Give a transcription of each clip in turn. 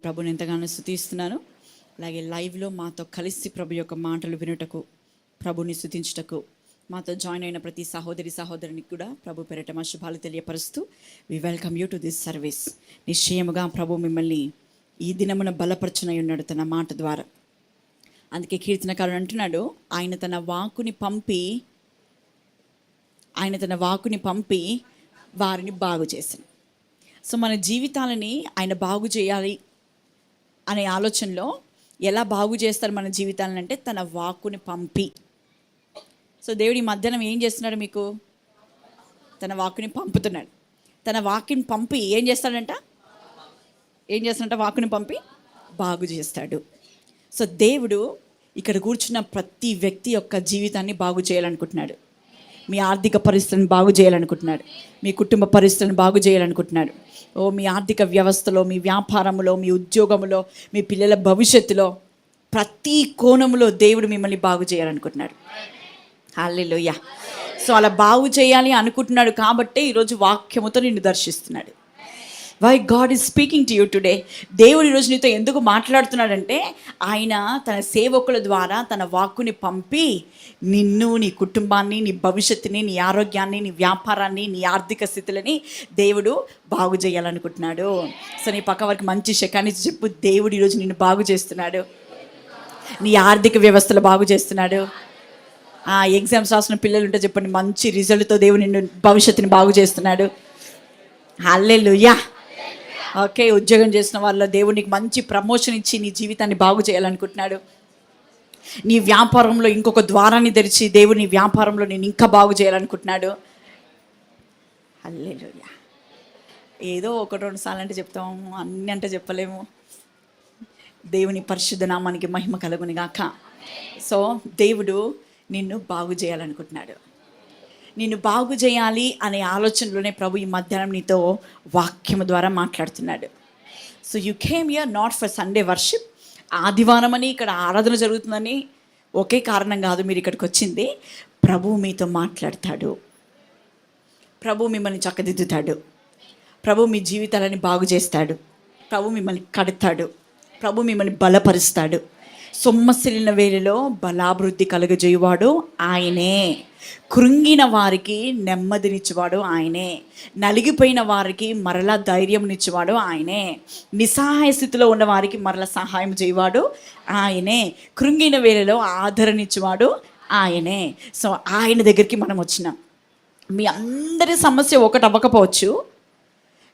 ప్రభుని ఎంతగానో స్తుతిస్తున్నాను. అలాగే లైవ్లో మాతో కలిసి ప్రభు యొక్క మాటలు వినుటకు, ప్రభుని స్తుతించుటకు మాతో జాయిన్ అయిన ప్రతి సహోదరికి కూడా ప్రభు పేరిట మా శుభాలు తెలియపరుస్తూ we welcome you to this service. నిశ్చయముగా ప్రభు మిమ్మల్ని ఈ దినమున బలపరచునై ఉన్నాడు తన మాట ద్వారా. అందుకే కీర్తనకారుడు అంటున్నాడు, ఆయన తన వాక్కుని పంపి వారిని బాగు చేశాను. సో మన జీవితాలని ఆయన బాగు చేయాలి అనే ఆలోచనలో ఎలా బాగు చేస్తారు మన జీవితాలను అంటే తన వాక్కుని పంపి. సో దేవుడి మధ్యాహ్నం ఏం చేస్తున్నాడు? మీకు తన వాక్కుని పంపుతున్నాడు. తన వాక్కుని పంపి ఏం చేస్తాడంట? వాక్కుని పంపి బాగు చేస్తాడు. సో దేవుడు ఇక్కడ కూర్చున్న ప్రతి వ్యక్తి యొక్క జీవితాన్ని బాగు చేయాలనుకుంటున్నాడు. మీ ఆర్థిక పరిస్థితులను బాగు చేయాలనుకుంటున్నాడు. మీ కుటుంబ పరిస్థితులను బాగు చేయాలనుకుంటున్నాడు. మీ ఆర్థిక వ్యవస్థలో, మీ వ్యాపారంలో, మీ ఉద్యోగంలో, మీ పిల్లల భవిష్యత్తులో, ప్రతి కోణంలో దేవుడు మిమ్మల్ని బాగు చేయాలనుకుంటున్నాడు. హల్లెలూయా. సో అలా బాగు చేయాలి అనుకుంటున్నాడు కాబట్టే ఈరోజు వాక్యముతో నిన్ను దర్శిస్తున్నాడు. Why God is speaking to you today. దేవుడు ఈరోజు నీతో ఎందుకు మాట్లాడుతున్నాడంటే ఆయన తన సేవకుల ద్వారా తన వాక్కుని పంపి నిన్ను, నీ కుటుంబాన్ని, నీ భవిష్యత్తుని, నీ ఆరోగ్యాన్ని, నీ వ్యాపారాన్ని, నీ ఆర్థిక స్థితులని దేవుడు బాగు చేయాలనుకుంటున్నాడు. సో నీ పక్క వారికి మంచి శకాన్ని చెప్పు, దేవుడు ఈరోజు నిన్ను బాగు చేస్తున్నాడు. నీ ఆర్థిక వ్యవస్థలు బాగు చేస్తున్నాడు. ఎగ్జామ్స్ రాసిన పిల్లలు ఉంటే చెప్పండి, మంచి రిజల్ట్తో దేవుడు నిన్ను భవిష్యత్తుని బాగు చేస్తున్నాడు. హల్లెలూయా. ఓకే, ఉద్యోగం చేసిన వాళ్ళ దేవుడు నీకు మంచి ప్రమోషన్ ఇచ్చి నీ జీవితాన్ని బాగు చేయాలనుకుంటున్నాడు. నీ వ్యాపారంలో ఇంకొక ద్వారాన్ని తెరిచి దేవుడు నీ వ్యాపారంలో నేను ఇంకా బాగు చేయాలనుకుంటున్నాడు. హల్లెలూయా. ఏదో 1-2 సార్లు అంటే చెప్తాము, అన్నీ అంటే చెప్పలేము. దేవుని పరిశుద్ధ నామానికి మహిమ కలుగును గాక. సో దేవుడు నిన్ను బాగు చేయాలనుకుంటున్నాడు. నిన్ను బాగు చేయాలి అనే ఆలోచనలోనే ప్రభు ఈ మధ్యాహ్నం నీతో వాక్యము ద్వారా మాట్లాడుతున్నాడు. So you came here not for Sunday worship. ఆదివారం అని ఇక్కడ ఆరాధన జరుగుతుందని ఒకే కారణం కాదు మీరు ఇక్కడికి వచ్చింది. ప్రభు మీతో మాట్లాడతాడు. ప్రభు మిమ్మల్ని చక్కదిద్దుతాడు. ప్రభు మీ జీవితాలని బాగు చేస్తాడు. ప్రభు మిమ్మల్ని కడతాడు. ప్రభు మిమ్మల్ని బలపరుస్తాడు. సొమ్మసిలిన వేళలో బలాభివృద్ధి కలుగజేయువాడు ఆయనే. కృంగిన వారికి నెమ్మదినిచ్చేవాడు ఆయనే. నలిగిపోయిన వారికి మరలా ధైర్యంనిచ్చేవాడు ఆయనే. నిస్సహాయ స్థితిలో ఉన్న వారికి మరలా సహాయం చేయవాడు ఆయనే. కృంగిన వేళలో ఆదరణిచ్చేవాడు ఆయనే. సో ఆయన దగ్గరికి మనం వచ్చినాం. మీ అందరి సమస్య ఒకటి అవ్వకపోవచ్చు,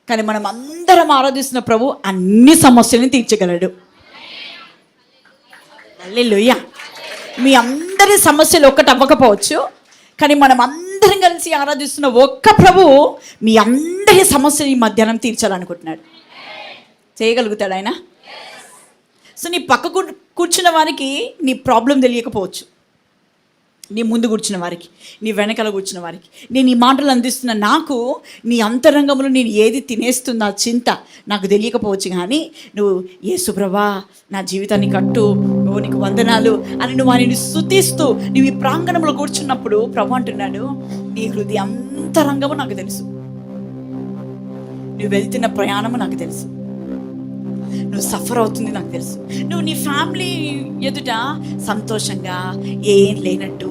కానీ మనం అందరం ఆరాధిస్తున్న ప్రభు అన్ని సమస్యలను తీర్చగలడు. హల్లెలూయా. మీ అందరి సమస్యలు ఒకటి అవ్వకపోవచ్చు, కానీ మనం అందరం కలిసి ఆరాధిస్తున్న ఒక్క ప్రభు మీ అందరి సమస్యలు ఈ మధ్యాహ్నం తీర్చాలనుకుంటున్నాడు. చేయగలుగుతాడు ఆయన. సో నీ పక్క కూర్చున్న వారికి నీ ప్రాబ్లం తెలియకపోవచ్చు, నీ ముందు కూర్చున్న వారికి, నీ వెనకాల కూర్చున్న వారికి నేను ఈ మాటలు అందిస్తున్న నాకు నీ అంతరంగంలో నేను ఏది తినేస్తున్నా చింత నాకు తెలియకపోవచ్చు, కానీ నువ్వు యేసు ప్రభువా నా జీవితాన్ని కట్టు, నువ్వు నీకు వందనాలు అని నువ్వు ఆయనని స్తుతిస్తూ నువ్వు ఈ ప్రాంగణంలో కూర్చున్నప్పుడు ప్రభు అంటున్నాడు, నీ హృదయ అంతరంగము నాకు తెలుసు, నువ్వు వెళ్తున్న ప్రయాణము నాకు తెలుసు, నువ్వు సఫర్ అవుతుంది నాకు తెలుసు, నువ్వు నీ ఫ్యామిలీ ఎదుట సంతోషంగా ఏం లేనట్టు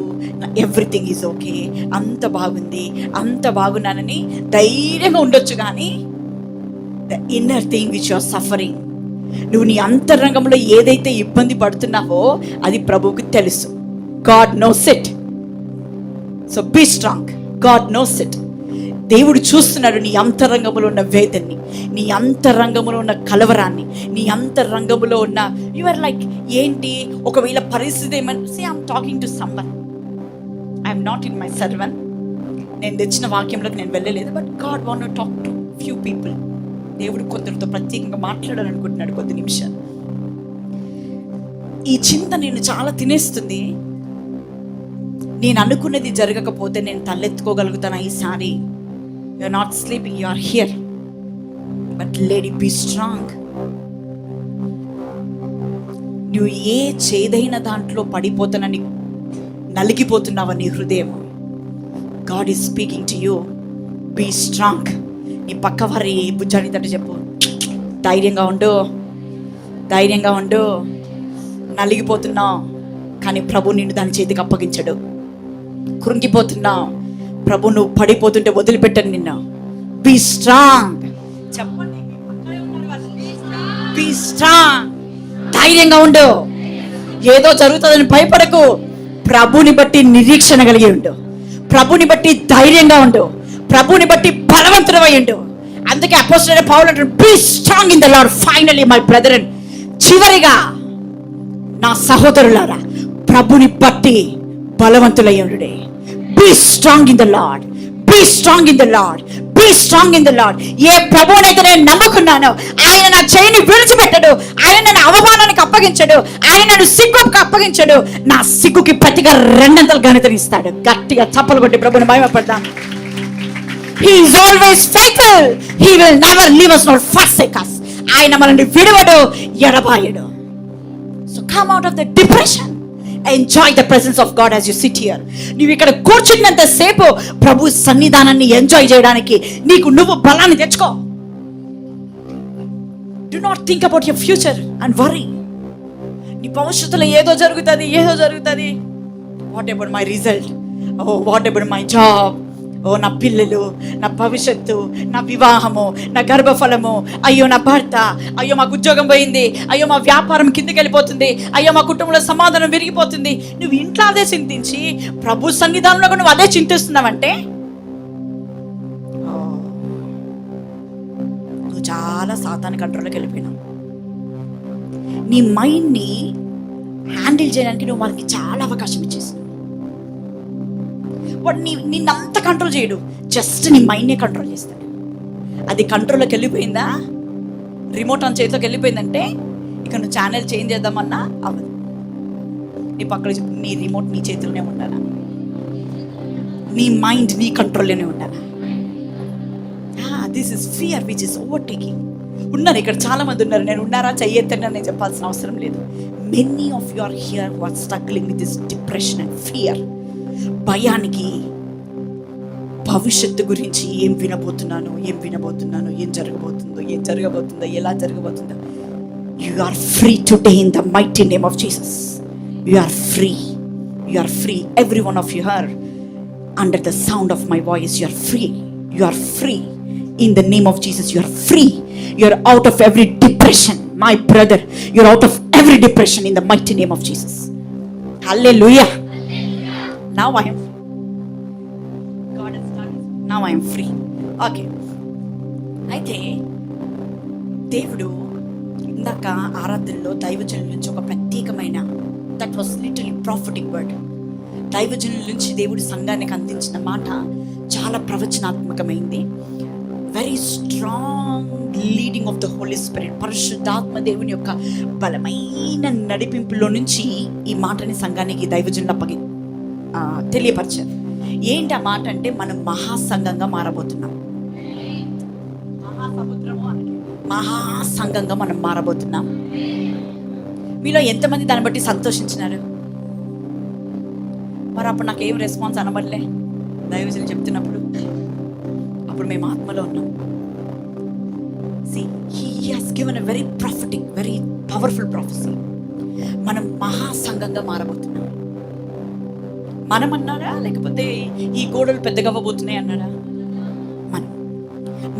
ఎవ్రీథింగ్ ఈజ్ ఓకే, అంత బాగుంది, అంత బాగున్నానని ధైర్యంగా ఉండొచ్చు, కానీ the inner thing which you are suffering, నువ్వు నీ అంతరంగంలో ఏదైతే ఇబ్బంది పడుతున్నావో అది ప్రభువుకి తెలుసు. God knows it. So be strong. God knows it. దేవుడు చూస్తున్నాడు నీ అంతరంగంలో ఉన్న వేదన్ని, నీ అంతరంగంలో ఉన్న కలవరాన్ని, నీ అంతరంగంలో ఉన్న యు ఆర్ లైక్ ఏంటి ఒకవేళ పరిస్థితి ఏమని. See I'm talking to someone. I'm not in my sermon. నేను తెచ్చిన వాక్యంలోకి నేను వెళ్ళలేదు, but God want to talk to few people. దేవుడు కొందరితో ప్రత్యేకంగా మాట్లాడాలనుకుంటున్నాడు కొద్ది నిమిషాలు. ఈ చింత నేను చాలా తినేస్తుంది. నేను అనుకున్నది జరగకపోతే నేను తలెత్తుకోగలుగుతాను ఈసారి. You are not sleeping, you are here. But lady, be strong. నువ్వు ఏ చేదైన దాంట్లో పడిపోతానని నలిగిపోతున్నావా నీ హృదయం? God is speaking to you. Be strong. నీ పక్క వారి భుజాన్ని తట్టు చెప్పు, ధైర్యంగా ఉండు, ధైర్యంగా ఉండు. నలిగిపోతున్నావు కానీ ప్రభు నిన్ను దాని చేతికి అప్పగించడు. కృంగిపోతున్నావు, ప్రభు నువ్వు పడిపోతుంటే వదిలిపెట్టను నిన్ను. Be strong. చెప్పండి, బీ స్ట్రాంగ్. ధైర్యంగా ఉండు. ఏదో జరుగుతుందని భయపడకు. ప్రభుని బట్టి నిరీక్షణ కలిగి ఉండు. ప్రభుని బట్టి ధైర్యంగా ఉండు. ప్రభుని బట్టి బలవంతుడై ఉండు. అందుకే అపోస్తలుడైన పౌలు అంటాడు, be strong in the Lord. Finally my brethren, చివరిగా నా సహోదరులారా, ప్రభుని బట్టి బలవంతులై ఉండుడే. Be strong in the Lord, be strong in the Lord, be strong in the Lord. ఏ ప్రభువునైతే నేను నమ్ముకున్నానో ఆయన నా చేయిని విడిచిపెట్టడు. ఆయన నన్ను అవమానానికి అప్పగించడు. ఆయన నన్ను సిగ్గుకు అప్పగించడు. నా సిగ్గుకి ప్రతిగా 200 ఘనతనిస్తాడు. గట్టిగా చప్పలు కొట్టి ప్రభుని మహిమపడదాం. He is always faithful. He will never leave us nor forsake us. ఆయన మనల్ని విడవడు, ఎడబాయడు. So come out of the depression. Enjoy the presence of God as you sit here. నువ్వు ఇక్కడ కూర్చున్నంత సేపు ప్రభు సన్నిధానాన్ని ఎంజాయ్ చేయడానికి నీకు నువ్వు బలాన్ని తెచ్చుకో. Do not think about your future and worry. నీ భవిష్యత్తులో ఏదో జరుగుతుంది. What about my result? Oh, what about my job? ఓ నా పిల్లలు, నా భవిష్యత్తు, నా వివాహము, నా గర్భఫలము, అయ్యో నా భర్త, అయ్యో మాకు ఉద్యోగం పోయింది, అయ్యో మా వ్యాపారం కిందకి వెళ్ళిపోతుంది, అయ్యో మా కుటుంబంలో సమాధానం విరిగిపోతుంది. నువ్వు ఇంట్లో అదే చింతించి ప్రభు సన్నిధానంలో నువ్వు అదే చింతిస్తున్నావంటే నువ్వు చాలా సాతాను కంట్రోల్లోకి వెళ్ళిపోయినావు. నీ మైండ్ని హ్యాండిల్ చేయడానికి నువ్వు వాళ్ళకి చాలా అవకాశం ఇచ్చేసినావు. వాడు నిన్నంత కంట్రోల్ చేయడు, జస్ట్ నీ మైండ్నే కంట్రోల్ చేస్తాడు. అది కంట్రోల్లోకి వెళ్ళిపోయిందా, రిమోట్ ఆన్ చేతిలోకి వెళ్ళిపోయిందంటే ఇక నువ్వు ఛానల్ చేంజ్ చేద్దామన్నా అవ్వదు. నీ పక్కన నీ రిమోట్ నీ చేతిలోనే ఉండాలా, నీ మైండ్ నీ కంట్రోల్లోనే ఉండాలా. This is fear which is overtaking. ఉన్నారు ఇక్కడ చాలా మంది ఉన్నారు. నేను ఉన్నారా చెయ్యొద్దని నేను చెప్పాల్సిన అవసరం లేదు. Many of you are here who are struggling with this depression and fear. భయానికి, భవిష్యత్తు గురించి ఏం వినబోతున్నాను, ఏం జరగబోతుందో, ఎలా జరగబోతుందో. You are free today in the mighty name of Jesus. You are free. Every one of you are under the sound of my voice. You are free in the name of Jesus. You are free. You are out of every depression, my brother. You are out of every depression in the mighty name of Jesus. Hallelujah. Now I am free. God has done it. Now I am free. Okay. అయితే దేవుడు ఇందాక ఆరాధనలో దైవజనుల నుంచి ఒక ప్రత్యేకమైన, that was literally prophetic word. దైవజనుల నుంచి దేవుడు సంఘానికి అందించిన మాట చాలా ప్రవచనాత్మకమైంది. Very strong leading of the Holy spirit. పరిశుద్ధాత్మ దేవుని యొక్క బలమైన నడిపింపులో నుంచి ఈ మాటని సంఘానికి దైవజనులు తెలియపరిచారు. ఏంటి ఆ మాట అంటే, మనం మహాసంఘంగా మారబోతున్నాం. మహాసంఘంగా మనం మారబోతున్నాం. మీలో ఎంతమంది దాన్ని బట్టి సంతోషించినారు? మరి అప్పుడు నాకేం రెస్పాన్స్ అనబడలే దైవజనులు చెప్తున్నప్పుడు. అప్పుడు మేము ఆత్మలో ఉన్నాం. See, he has given a very prophetic, very powerful prophecy. మనం మహాసంఘంగా మారబోతున్నాం. మనం అన్నాడా, లేకపోతే ఈ గోడలు పెద్దగా అవ్వబోతున్నాయి అన్నాడా?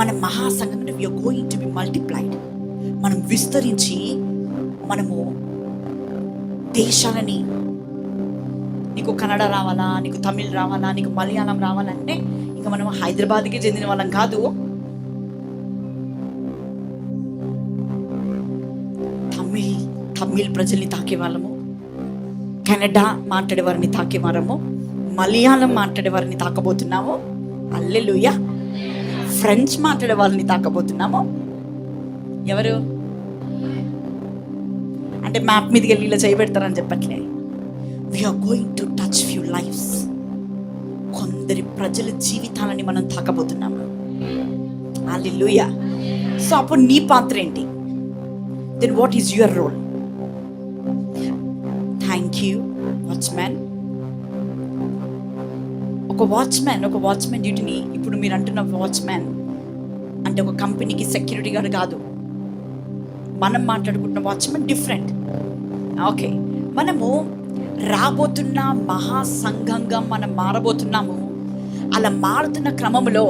మనం మహాసంఘంగా, we are going to be multiplied. మనం విస్తరించి మనము దేశాలని, నీకు కన్నడ రావాలా, నీకు తమిళ్ రావాలా, నీకు మలయాళం రావాలంటే ఇంకా మనం హైదరాబాద్కి చెందిన వాళ్ళం కాదు. తమిళ్ ప్రజల్ని తాకే వాళ్ళము, కెనడా మాట్లాడే వారిని తాకే వారము, మలయాళం మాట్లాడే వారిని తాకబోతున్నాము. హల్లెలూయా. ఫ్రెంచ్ మాట్లాడే వాళ్ళని తాకబోతున్నాము. ఎవరు అంటే మ్యాప్ మీదకి వెళ్ళి ఇలా చేయబెడతారని చెప్పట్లే. We're going to touch few lives. కొందరి ప్రజల జీవితాలని మనం తాకబోతున్నాము. హల్లెలూయా. సో అప్పుడు నీ పాత్ర ఏంటి? Then what is your role? Thank you watchman. ఒక వాచ్మ్యాన్ డ్యూటీని, ఇప్పుడు మీరు అంటున్న వాచ్మ్యాన్ అంటే ఒక కంపెనీకి సెక్యూరిటీ గార్డ్ కాదు. మనం మాట్లాడుకుంటున్న వాచ్మెన్ డిఫరెంట్. ఓకే, మనము రాబోతున్న మహాసంఘంగా మనం మారబోతున్నాము. అలా మారుతున్న క్రమంలో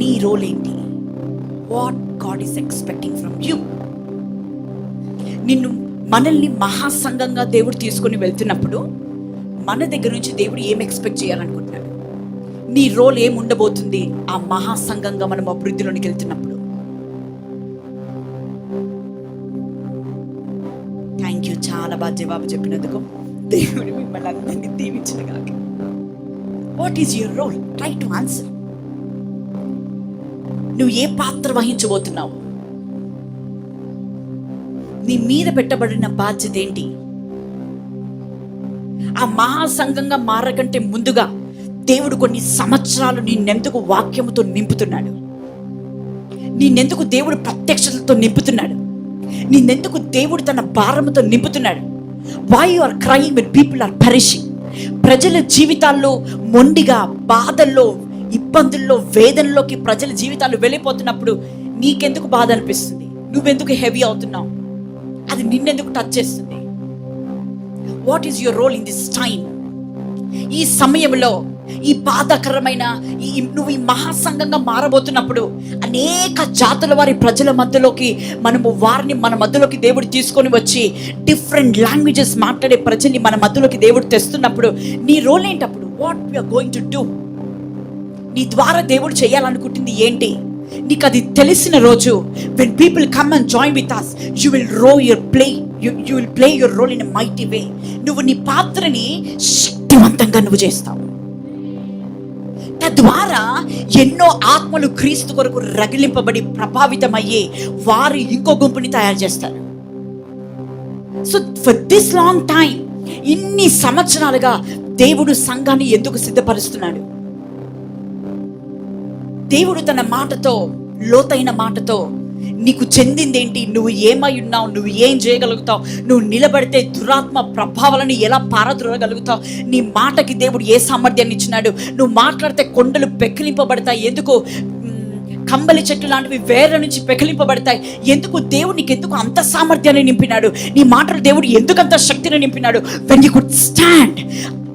నీ రోల్ ఏంటి? What God is expecting from you. మనల్ని మహాసంఘంగా దేవుడు తీసుకొని వెళ్తున్నప్పుడు మన దగ్గర నుంచి దేవుడు ఏం ఎక్స్పెక్ట్ చేయాలనుకుంటున్నాడు? నీ రోల్ ఏం ఉండబోతుంది ఆ మహాసంఘంగా మనం అభివృద్ధిలోనికి వెళ్తున్నప్పుడు? థ్యాంక్ యూ, చాలా బాగా జవాబు చెప్పినందుకు. దేవుడు మిమ్మల్ని అందరినీ దీవించిన కాక. What is your role? Try to answer. నువ్వు ఏ పాత్ర వహించబోతున్నావు? నీ మీద పెట్టబడిన బాధ్యత ఏంటి? ఆ మహాసంఘంగా మారకంటే ముందుగా దేవుడు కొన్ని సంవత్సరాలు నిన్నెందుకు వాక్యముతో నింపుతున్నాడు? నిన్నెందుకు దేవుడు ప్రత్యక్షతతో నింపుతున్నాడు? నిన్నెందుకు దేవుడు తన భారముతో నింపుతున్నాడు? Why you are crying when people are perishing? ప్రజల జీవితాల్లో మొండిగా, బాధల్లో, ఇబ్బందుల్లో, వేదనలోకి ప్రజల జీవితాలు వెళ్ళిపోతున్నప్పుడు నీకెందుకు బాధ అనిపిస్తుంది? నువ్వెందుకు హెవీ అవుతున్నావు? అది నిన్నెందుకు టచ్ చేస్తుంది? What is your role in this time? ఈ సమయంలో, ఈ బాధాకరమైన నువ్వు ఈ మహాసంఘంగా మారబోతున్నప్పుడు అనేక జాతుల వారి ప్రజల మధ్యలోకి వారిని మన మధ్యలోకి దేవుడు తీసుకొని వచ్చి డిఫరెంట్ లాంగ్వేజెస్ మాట్లాడే ప్రజల్ని మన మధ్యలోకి దేవుడు తెస్తున్నప్పుడు నీ రోల్ ఏంటప్పుడు? What we're going to do? నీ ద్వారా దేవుడు చేయాలనుకుంటుంది ఏంటి? నీకు అది తెలిసిన రోజు, when people come and join with us, you will play your role in a mighty way. నువ్వు నీ పాత్రని శక్తివంతంగా నువ్వు చేస్తావు. తద్వారా ఎన్నో ఆత్మలు క్రీస్తు కొరకు రగిలింపబడి ప్రభావితమయ్యే వారు ఇంకో గుంపుని తయారు చేస్తారు. So for this long time, ఇన్ని సంవత్సరాలుగా దేవుడు సంఘాన్ని ఎందుకు సిద్ధపరుస్తున్నాడు? దేవుడు తన మాటతో, లోతైన మాటతో నీకు చెందిందేంటి, నువ్వు ఏమై ఉన్నావు, నువ్వు ఏం చేయగలుగుతావు, నువ్వు నిలబడితే దురాత్మ ప్రభావాలను ఎలా పారద్రోలగలుగుతావు, నీ మాటకి దేవుడు ఏ సామర్థ్యాన్ని ఇచ్చినాడు, నువ్వు మాట్లాడితే కొండలు పెకిలింపబడతాయి, ఎందుకు కంబలి చెట్లు లాంటివి వేర్ల నుంచి పెకిలింపబడతాయి, ఎందుకు దేవుడు నీకు ఎందుకు అంత సామర్థ్యాన్ని నింపినాడు, నీ మాటలు దేవుడు ఎందుకు అంత శక్తిని నింపినాడు? వెన్ యు కుడ్ స్టాండ్,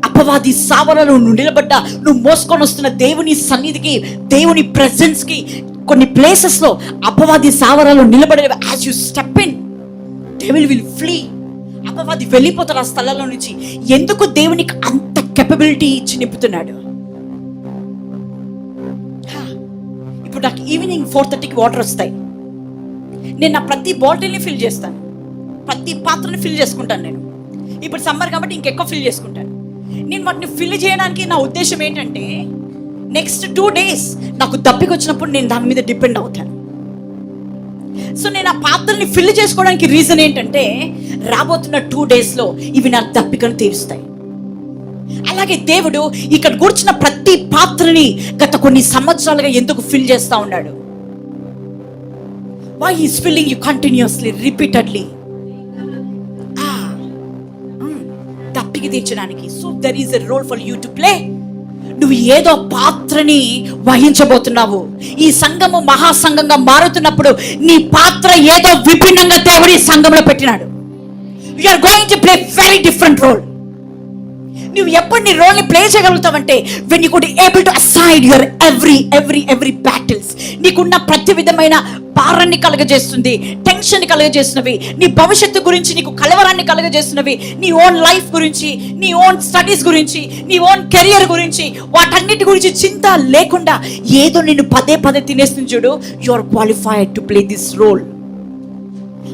అపవాది సావరణలో నువ్వు నిలబడ్డా, నువ్వు మోసుకొని వస్తున్న దేవుని సన్నిధికి, దేవుని ప్రెజెన్స్ కి, కొన్ని ప్లేసెస్ లో అపవాది సావరణలో నిలబడే, as you step in, devil will flea. అపవాది వెళ్ళిపోతారు ఆ స్థలంలో నుంచి. ఎందుకు దేవునికి అంత కెపబిలిటీ ఇచ్చి నింపుతున్నాడు? ఇప్పుడు నాకు ఈవినింగ్ 4:30కి వాటర్ వస్తాయి. నేను నా ప్రతి బాటిల్ని ఫిల్ చేస్తాను, ప్రతి పాత్రని ఫిల్ చేసుకుంటాను. నేను ఇప్పుడు సమ్మర్ కాబట్టి ఇంకెక్కువ ఫిల్ చేసుకుంటాను. నేను వాటిని ఫిల్ చేయడానికి నా ఉద్దేశం ఏంటంటే, నెక్స్ట్ 2 days నాకు దప్పిక వచ్చినప్పుడు నేను దాని మీద డిపెండ్ అవుతాను. సో నేను ఆ పాత్రని ఫిల్ చేసుకోవడానికి రీజన్ ఏంటంటే, రాబోతున్న 2 daysలో ఇవి నా దప్పికను తీరుస్తాయి. అలాగే దేవుడు ఇక్కడ కూర్చున్న ప్రతి పాత్రని గత కొన్ని సంవత్సరాలుగా ఎందుకు ఫిల్ చేస్తూ ఉన్నాడు? Why is filling you continuously, repeatedly, దప్పిక తీర్చడానికి. So there is a role for you to play. నువ్వు ఏదో పాత్రని వహించబోతున్నావు. ఈ సంఘము మహాసంఘంగా మారుతున్నప్పుడు నీ పాత్ర ఏదో విభిన్నంగా దేవుడు ఈ సంఘంలో పెట్టినాడు. You are going to play very different role. నువ్వు ఎప్పుడు నీ రోల్ని ప్లే చేయగలుగుతావంటే, when you could able to aside your every battles. నీకున్న ప్రతి విధమైన భారాన్ని కలగజేస్తుంది, టెన్షన్ కలగజేస్తున్నవి, నీ భవిష్యత్తు గురించి నీకు కలవరాన్ని కలగజేస్తున్నవి, నీ ఓన్ లైఫ్ గురించి, నీ ఓన్ స్టడీస్ గురించి, నీ ఓన్ కెరియర్ గురించి, వాటన్నిటి గురించి చింత లేకుండా ఏదో నిన్ను పదే తినేస్తుంది చూడు. You are qualified to play this role.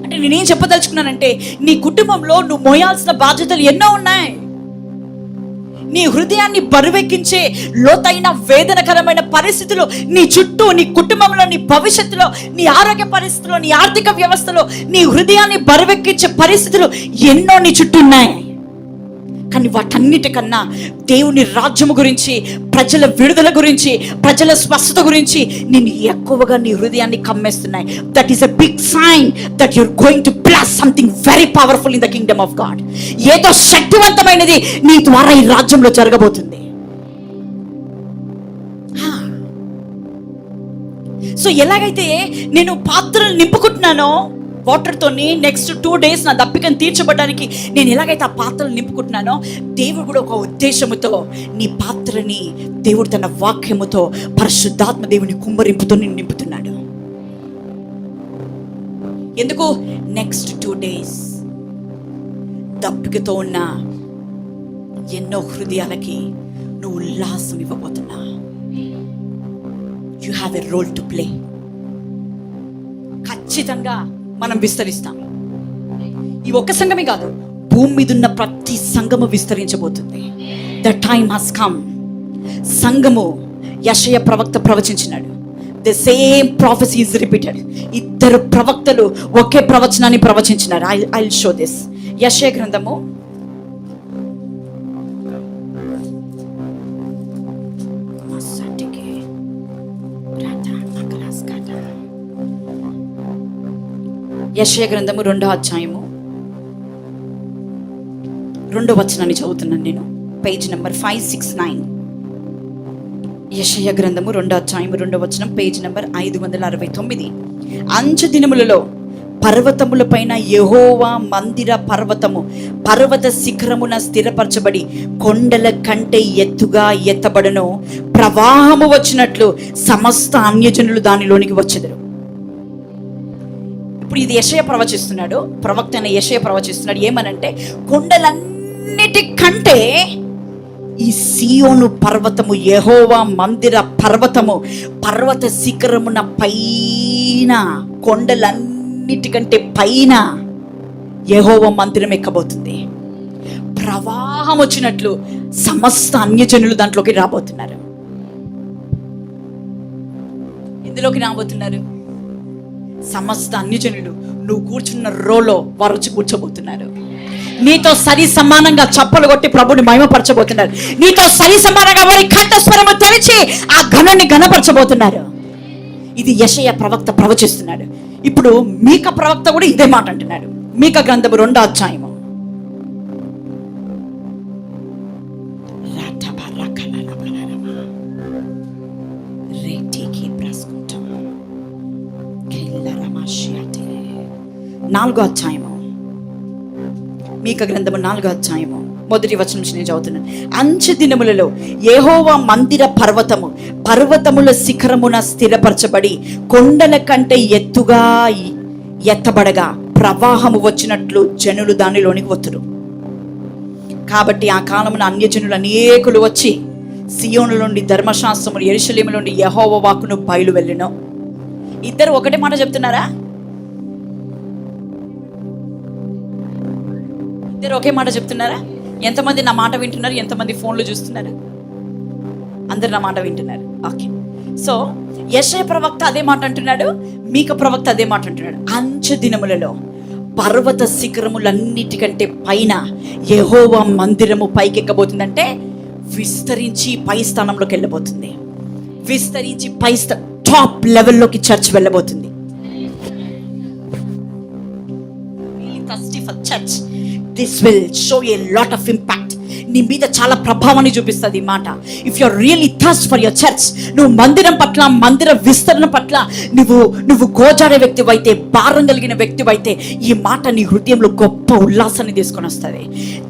అంటే నేనేం చెప్పదలుచుకున్నానంటే, నీ కుటుంబంలో నువ్వు మోయాల్సిన బాధ్యతలు ఎన్నో ఉన్నాయి. నీ హృదయాన్ని బరువెక్కించే లోతైన వేదనకరమైన పరిస్థితులు నీ చుట్టూ, నీ కుటుంబంలో, నీ భవిష్యత్తులో, నీ ఆరోగ్య పరిస్థితుల్లో, నీ ఆర్థిక వ్యవస్థలో నీ హృదయాన్ని బరువెక్కించే పరిస్థితులు ఎన్నో నీ చుట్టూ ఉన్నాయి. కానీ వాటన్నిటికన్నా దేవుని రాజ్యము గురించి, ప్రజల విడుదల గురించి, ప్రజల స్వస్థత గురించి నేను ఎక్కువగా నీ హృదయాన్ని కమ్మేస్తున్నాయి. That is a big sign that you're going to plus something very powerful in the kingdom of God. ఏదో శక్తివంతమైనది నీ ద్వారా ఈ రాజ్యంలో జరగబోతుంది. సో ఎలాగైతే నేను పాత్రలు నింపుకుంటున్నానో, వాటర్తోని నెక్స్ట్ 2 days నా దప్పికను తీర్చబడడానికి నేను ఎలాగైతే ఆ పాత్రలు నింపుకుంటున్నానో, దేవుడు కూడా ఒక ఉద్దేశముతో నీ పాత్రని దేవుడు తన వాక్యముతో, పరిశుద్ధాత్మ దేవుని కుమ్మరింపుతో నేను నింపుతున్నాడు. ఎందుకు? నెక్స్ట్ 2 days దప్పికతో ఉన్న ఎన్నో హృదయాలకి నువ్వు ఉల్లాసం ఇవ్వబోతున్నా. You have a role to play. ఖచ్చితంగా మనం విస్తరిస్తాం. ఈ ఒక్క సంఘమే కాదు, భూమి మీద ఉన్న ప్రతి సంఘము విస్తరించబోతుంది. The time has come. సంఘము, యెషయా ప్రవక్త ప్రవచించినాడు. The same prophecy is repeated. 2 ప్రవక్తలు ఒకే ప్రవచనాన్ని ప్రవచించినారు. I will show this. యెషయా గ్రంథము 2వ అధ్యాయము 2వ వచనాన్ని చదువుతున్నాను నేను. Page number 569. యెషయా గ్రంథము 2వ అధ్యాయము 2వ వచనం, పేజ్ నెంబర్ 569. అంచె దినములలో పర్వతముల పైన యెహోవా మందిర పర్వత శిఖరమున స్థిరపరచబడి కొండల కంటే ఎత్తుగా ఎత్తబడను. ప్రవాహము వచ్చినట్లు సమస్త అన్యజనులు దానిలోనికి వచ్చెదరు. ఇప్పుడు ఇది యెషయా ప్రవచిస్తున్నాడు, ప్రవక్త అయిన యెషయా ప్రవచిస్తున్నాడు. ఏమనంటే, కొండలన్నిటికంటే ఈ సియోను పర్వతము, యెహోవా మందిర పర్వత శిఖరమున పైన, కొండలన్నిటికంటే పైన యెహోవా మందిరం ఎక్కబోతుంది. ప్రవాహం వచ్చినట్లు సమస్త అన్యజనులు దాంట్లోకి రాబోతున్నారు. ఎందులోకి రాబోతున్నారు? సమస్త అన్యజనులు నువ్వు కూర్చున్న రోలో వారు వచ్చి కూర్చోబోతున్నారు. నీతో సరి సమానంగా చప్పలు కొట్టి ప్రభుని మహిమపరచబోతున్నారు. నీతో సరి సమానంగా వారి కంఠస్వరము తెరిచి ఆ ఘనుని ఘనపరచబోతున్నారు. ఇది యెషయా ప్రవక్త ప్రవచిస్తున్నాడు. ఇప్పుడు మీకా ప్రవక్త కూడా ఇదే మాట అంటున్నాడు. మీకా గ్రంథము 2వ అధ్యాయము. నాలుగో అధ్యాయము, మీకా గ్రంథము 4వ అధ్యాయము 1వ వచనం నుంచి నేను చదువుతున్నాను. అంచె దినములలో యెహోవా మందిర పర్వతముల శిఖరమున స్థిరపరచబడి కొండల కంటే ఎత్తుగా ఎత్తబడగా ప్రవాహము వచ్చినట్లు జనులు దానిలోనికి వత్తురు. కాబట్టి ఆ కాలమున అన్యజనులు అనేకులు వచ్చి సియోను నుండి ధర్మశాస్త్రములు, యెరూషలేము నుండి యెహోవా వాక్కును బయలు వెళ్ళెను. ఇద్దరు ఒకటే మాట చెప్తున్నారా? ఇద్దరు ఒకే మాట చెప్తున్నారా? ఎంతమంది నా మాట వింటున్నారు? ఎంతమంది ఫోన్లు చూస్తున్నారు? అందరు నా మాట వింటున్నారు. ఓకే. సో యెషయా ప్రవక్త అదే మాట అంటున్నాడు, మీకా ప్రవక్త అదే మాట అంటున్నాడు. అంచె దినములలో పర్వత శిఖరములన్నిటికంటే పైన యెహోవా మందిరము పైకెక్కబోతుందంటే విస్తరించి పై స్థానంలోకి వెళ్ళబోతుంది. విస్తరించి టాప్ లెవెల్లోకి చర్చ్ వెళ్ళబోతుంది. Church, this will show a lot of impact. నీ మీద చాలా ప్రభావాన్ని చూపిస్తుంది ఈ మాట. If you are really thirst for your church, నువ్వు మందిరం పట్ల, మందిర విస్తరణ పట్ల నువ్వు గోజాడే వ్యక్తివైతే, భారం కలిగిన వ్యక్తివైతే, ఈ మాట నీ హృదయంలో గొప్ప ఉల్లాసాన్ని తీసుకొని వస్తుంది.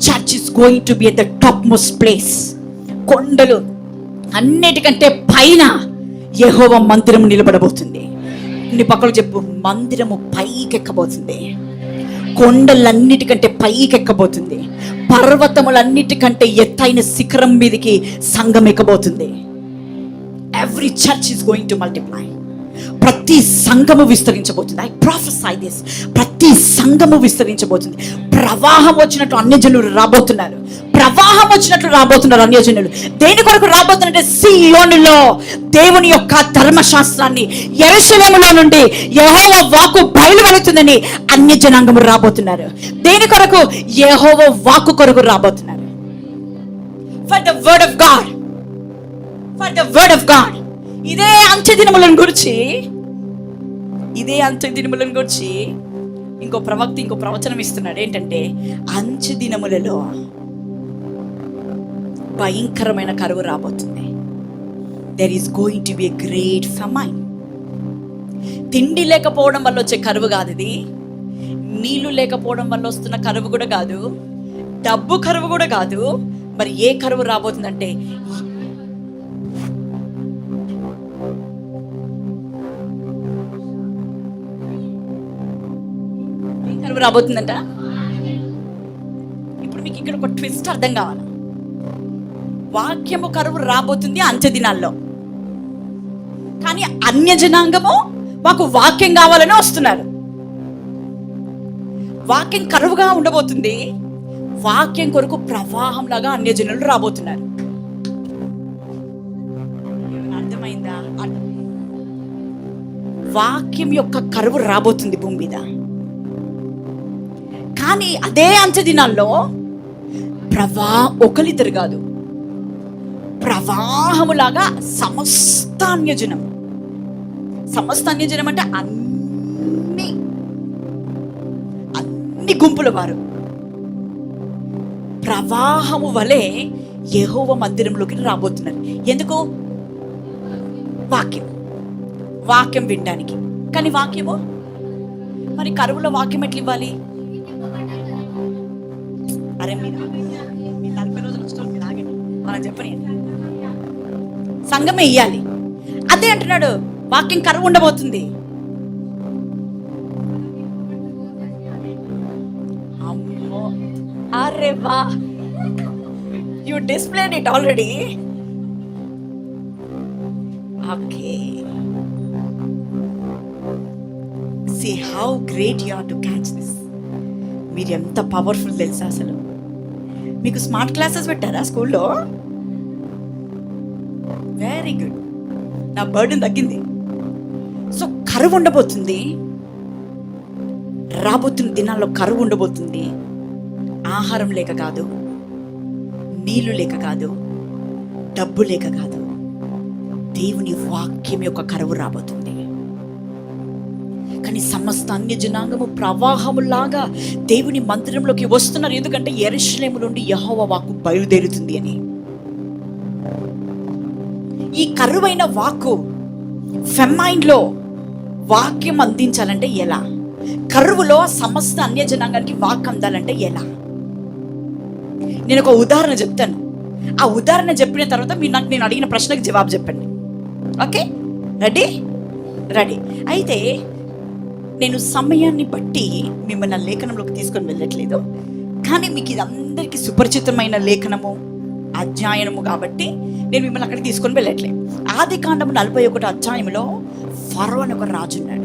Church is going to B at the top most place. కొండలు అన్నిటికంటే పైన యెహోవా మందిరము నిలబడబోతుంది. నీ పక్కన చెప్పు, మందిరము పైకెక్కబోతుంది. కొండలన్నిటికంటే పైకెక్కబోతుంది. పర్వతములన్నిటికంటే ఎత్తైన శిఖరం మీదకి సంఘం ఎక్కబోతుంది. Every church is going to multiply. ప్రతి సంఘము విస్తరించబోతుంది. I prophesy this. ప్రతి సంఘము విస్తరించబోతుంది. ప్రవాహం వచ్చినట్టు అన్యజనులు రాబోతున్నారు. ప్రవాహం వచ్చినట్లు రాబోతున్నారు అన్యజనులు. దేని కొరకు రాబోతున్నట్టే, సియోనులో దేవుని యొక్క ధర్మశాస్త్రాన్ని, యెరూషలేములో నుండి యెహోవా వాక్కు బయలు వెళుతుందని అన్యజనాంగము రాబోతున్నారు. దేని కొరకు? యెహోవా వాక్కు కొరకు రాబోతున్నారు. For the word of God, for the word of God. ఇదే అంత్య దినములను గురించి ఇంకో ప్రవక్త ఇంకో ప్రవచనం ఇస్తున్నాడు. ఏంటంటే, అంత్య దినములలో భయంకరమైన కరువు రాబోతుంది. There is going to be a great famine. తిండి లేకపోవడం వల్ల వచ్చే కరువు కాదు ఇది. నీళ్లు లేకపోవడం వల్ల వస్తున్న కరువు కూడా కాదు, డబ్బు కరువు కూడా కాదు. మరి ఏ కరువు రాబోతుందంటే ఏ కరువు రాబోతుందంట? ఇప్పుడు మీకు ఇక్కడ ఒక ట్విస్ట్ అర్థం కావాలి. వాక్యము కరువు రాబోతుంది అంత్య దినాల్లో, కానీ అన్య జనాంగము మాకు వాక్యం కావాలని వస్తున్నారు. వాక్యం కరువుగా ఉండబోతుంది, వాక్యం కొరకు ప్రవాహం లాగా అన్యజనులు రాబోతున్నారు. అర్థమైందా? వాక్యం యొక్క కరువు రాబోతుంది భూమి మీద. కానీ అదే అంత్య దినాల్లో ఒకరిద్దరు కాదు, ప్రవాహములాగా సమస్త అన్యజనం అంటే అన్ని గుంపుల వారు ప్రవాహము వలె యెహోవా మందిరంలోకి రాబోతున్నారు. ఎందుకు? వాక్యం వినడానికి. కానీ వాక్యము మరి కరువులో వాక్యం ఎట్లా ఇవ్వాలి? అరే మీరు 40 రోజులు మీరు ఆగండి, మనం చెప్పని సంఘమే ఇయ్యాలి. అదే అంటున్నాడు, వాక్యం కరువు ఉండబోతుంది. అమ్మో, అరే వా, you displayed it already. Okay, see how great you are to catch this. మీరు ఎంత పవర్ఫుల్ తెలుసా? అసలు మీకు స్మార్ట్ క్లాసెస్ పెట్టారా స్కూల్లో? వెరీ గుడ్, నా బర్డెన్ తగ్గింది. సో కరువు ఉండబోతుంది, రాబోతున్న దినాల్లో కరువు ఉండబోతుంది. ఆహారం లేక కాదు, నీళ్లు లేక కాదు, డబ్బు లేక కాదు, దేవుని వాక్యం యొక్క కరువు రాబోతుంది. కానీ సమస్త అన్య జనాంగము ప్రవాహములాగా దేవుని మందిరంలోకి వస్తున్నారు. ఎందుకంటే యెరూషలేము నుండి యెహోవా వాక్కు బయలుదేరుతుంది అని. ఈ కరువైన వాక్కు ఫెమైన్లో వాక్యం అందించాలంటే ఎలా? కరువులో సమస్త అన్య జనాంగానికి వాక్ అందాలంటే ఎలా? నేను ఒక ఉదాహరణ చెప్తాను. ఆ ఉదాహరణ చెప్పిన తర్వాత మీరు నాకు నేను అడిగిన ప్రశ్నకు జవాబు చెప్పండి. Okay, ready? అయితే నేను సమయాన్ని బట్టి మిమ్మల్ని లేఖనంలోకి తీసుకొని వెళ్ళట్లేదు, కానీ మీకు ఇది అందరికీ సుపరిచితమైన లేఖనము, అధ్యాయనము కాబట్టి నేను మిమ్మల్ని అక్కడికి తీసుకొని వెళ్ళట్లేదు. ఆదికాండము 41 అధ్యాయంలో ఫరో అని ఒక రాజు ఉన్నాడు.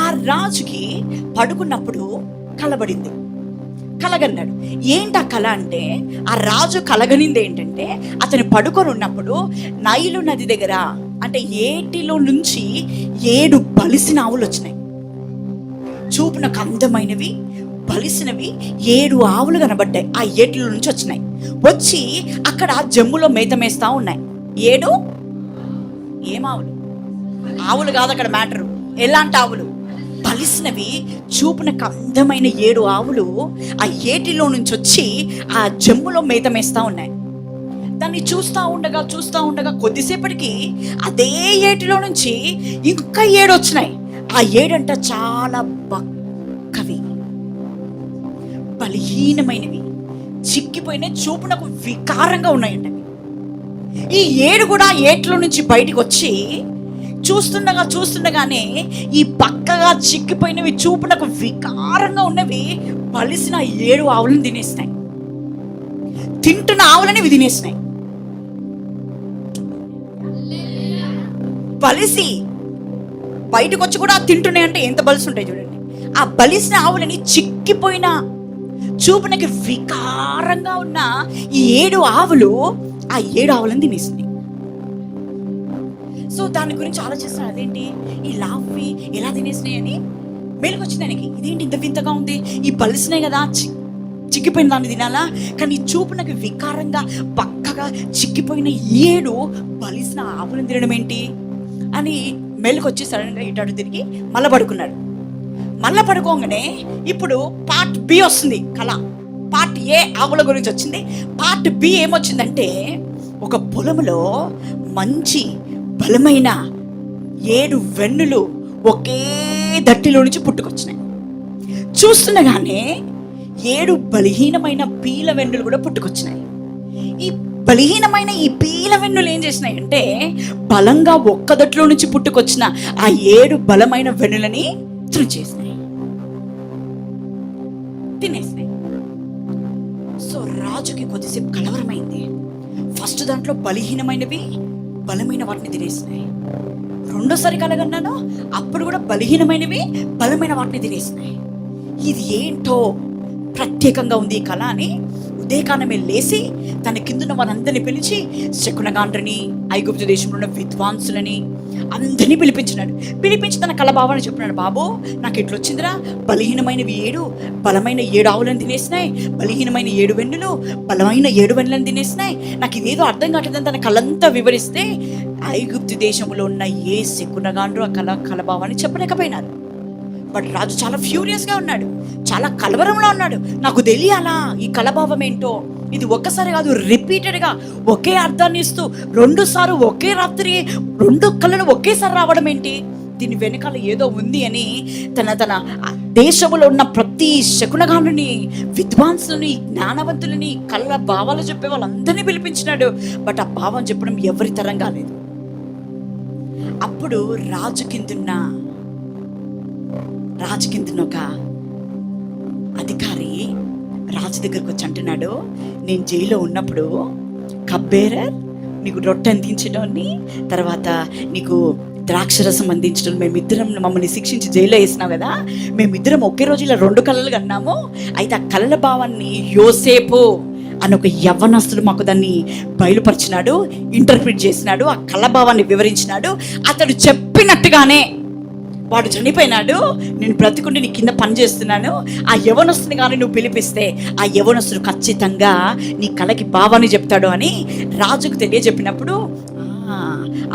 ఆ రాజుకి పడుకున్నప్పుడు కలబడింది, కలగన్నాడు. ఏంటి ఆ కళ అంటే, ఆ రాజు కలగనింది ఏంటంటే, అతను పడుకొని ఉన్నప్పుడు నైలు నది దగ్గర అంటే ఏటిలో నుంచి 7 బలిసిన ఆవులు వచ్చినాయి. చూపునకు అందమైనవి, బలిసినవి 7 ఆవులు కనబడ్డాయి. ఆ ఏటిలో నుంచి వచ్చినాయి. వచ్చి అక్కడ జమ్ములో మేత మేస్తా ఉన్నాయి. 7 ఏం ఆవులు? ఆవులు కాదు అక్కడ మ్యాటరు. ఎలాంటి ఆవులు? బలిసినవి, చూపునకు అందమైన 7 ఆవులు ఆ ఏటిలో నుంచి వచ్చి ఆ జమ్ములో మేత మేస్తా ఉన్నాయి. దాన్ని చూస్తూ ఉండగా కొద్దిసేపటికి అదే ఏటిలో నుంచి ఇంకా 7 వచ్చినాయి. ఆ 7 అంట చాలా బక్కవి, బలహీనమైనవి, చిక్కిపోయిన, చూపునకు వికారంగా ఉన్నాయంట. ఈ 7 కూడా ఏటిలో నుంచి బయటికి వచ్చి చూస్తుండగానే ఈ పక్కగా చిక్కిపోయినవి, చూపునకు వికారంగా ఉన్నవి బలిసిన 7 ఆవులను తినేసినాయి. తింటున్న ఆవులని ఇవి తినేసినాయి. బలిసి బయటకు వచ్చి కూడా తింటున్నాయి అంటే ఎంత బలిసి ఉంటాయి చూడండి. ఆ బలిసిన ఆవులని, చిక్కిపోయిన, చూపునకి వికారంగా ఉన్న ఈ 7 ఆవులు ఆ 7 ఆవులను తినేసినాయి. సో దాని గురించి ఆలోచిస్తున్నాడు. అదేంటి ఈ లావి ఎలా తినేసినాయి అని మేలుకు వచ్చింది ఆయనకి. ఇదేంటి ఇంత వింతగా ఉంది, ఈ బలిసినాయి కదా, చిక్కిపోయిన దాన్ని తినాలా, కానీ చూపునకి వికారంగా పక్కగా చిక్కిపోయిన 7 బలిసిన ఆవులను తినడం ఏంటి అని మేలుకు వచ్చి సడన్గా ఇటు తిరిగి మళ్ళా పడుకున్నాడు. మళ్ళా పడుకోగానే ఇప్పుడు పార్ట్ బి వస్తుంది కళ. పార్ట్ ఏ ఆవుల గురించి వచ్చింది, పార్ట్ బి ఏమొచ్చిందంటే, ఒక పొలంలో మంచి బలమైన 7 వెన్నులు ఒకే దట్టిలో నుంచి పుట్టుకొచ్చినాయి. చూస్తుండగానే 7 బలహీనమైన పీల వెన్నులు కూడా పుట్టుకొచ్చినాయి. ఈ బలహీనమైన ఈ పీల వెన్నులు ఏం చేసినాయి అంటే, బలంగా ఒక్క దట్లో నుంచి పుట్టుకొచ్చిన ఆ 7 బలమైన వెన్నులని త్రుంచేసినాయి, తినేసినాయి. సో రాజుకి కొద్దిసేపు కలవరమైంది. ఫస్ట్ దాంట్లో బలహీనమైనవి బలమైన వాటిని తినేసినాయి. రెండోసారి కలగన్నాను, అప్పుడు కూడా బలహీనమైనవి బలమైన వాటిని తినేసినాయి. ఇది ఏంటో ప్రత్యేకంగా ఉంది ఈ కళ అని ఉదయకాలమే లేచి తన కిందున్న వారందరినీ పిలిచి శకునగాండ్రని, ఐగుప్తు దేశంలో ఉన్న విద్వాంసులని అందరినీ పిలిపించినాడు. పిలిపించి తన కళభావాన్ని చెప్పినాడు, బాబు నాకు ఎట్లా వచ్చిందిరా, బలహీనమైనవి 7 బలమైన 7 ఆవులను తినేసినాయి, బలహీనమైన 7 వెన్నులు బలమైన 7 వెన్నులను తినేసినాయి, నాకు ఇదేదో అర్థం కావట్లేదని తన కళ్ళంతా వివరిస్తే ఐగుప్తు దేశంలో ఉన్న ఏ శకునగాండ్రు ఆ కళభావాన్ని చెప్పలేకపోయినారు. బట్ రాజు చాలా ఫ్యూరియస్గా ఉన్నాడు, చాలా కలవరంలో ఉన్నాడు. నాకు తెలియాలా ఈ కళభావం ఏంటో. ఇది ఒక్కసారి కాదు, రిపీటెడ్గా ఒకే అర్థాన్ని ఇస్తూ 2 సార్లు ఒకే రాత్రి 2 కళలు ఒకేసారి రావడం ఏంటి, దీని వెనకాల ఏదో ఉంది అని తన దేశంలో ఉన్న ప్రతి శకునగాండ్రుని, విద్వాంసులని, జ్ఞానవంతులని, కళ్ళ భావాలు చెప్పే వాళ్ళందరినీ పిలిపించినాడు. బట్ ఆ భావం చెప్పడం ఎవరి తరం కాలేదు. అప్పుడు రాజు కిందున్న ఒక అధికారి రాజు దగ్గరకు వచ్చి అంటున్నాడు, నేను జైల్లో ఉన్నప్పుడు కబ్బేరర్ నీకు రొట్టె అందించడం, తర్వాత నీకు ద్రాక్షరసం అందించడం, మేమిద్దరం మమ్మల్ని శిక్షించి జైల్లో వేసినావు కదా, మేమిద్దరం ఒకే రోజు ఇలా 2 కళలు కన్నాము. అయితే ఆ కళల భావాన్ని యోసేపు అని ఒక యవ్వనస్తుడు మాకు దాన్ని బయలుపరిచినాడు, ఇంటర్ప్రిట్ చేసినాడు, ఆ కళభావాన్ని వివరించినాడు. అతడు చెప్పినట్టుగానే వాడు చనిపోయినాడు, నేను బ్రతికుండి నీ కింద పని చేస్తున్నాను. ఆ యవనస్తుని కానీ నువ్వు పిలిపిస్తే ఆ యవనస్తుడు ఖచ్చితంగా నీ కళకి భావాన్ని చెప్తాడు అని రాజుకు తెలియజెప్పినప్పుడు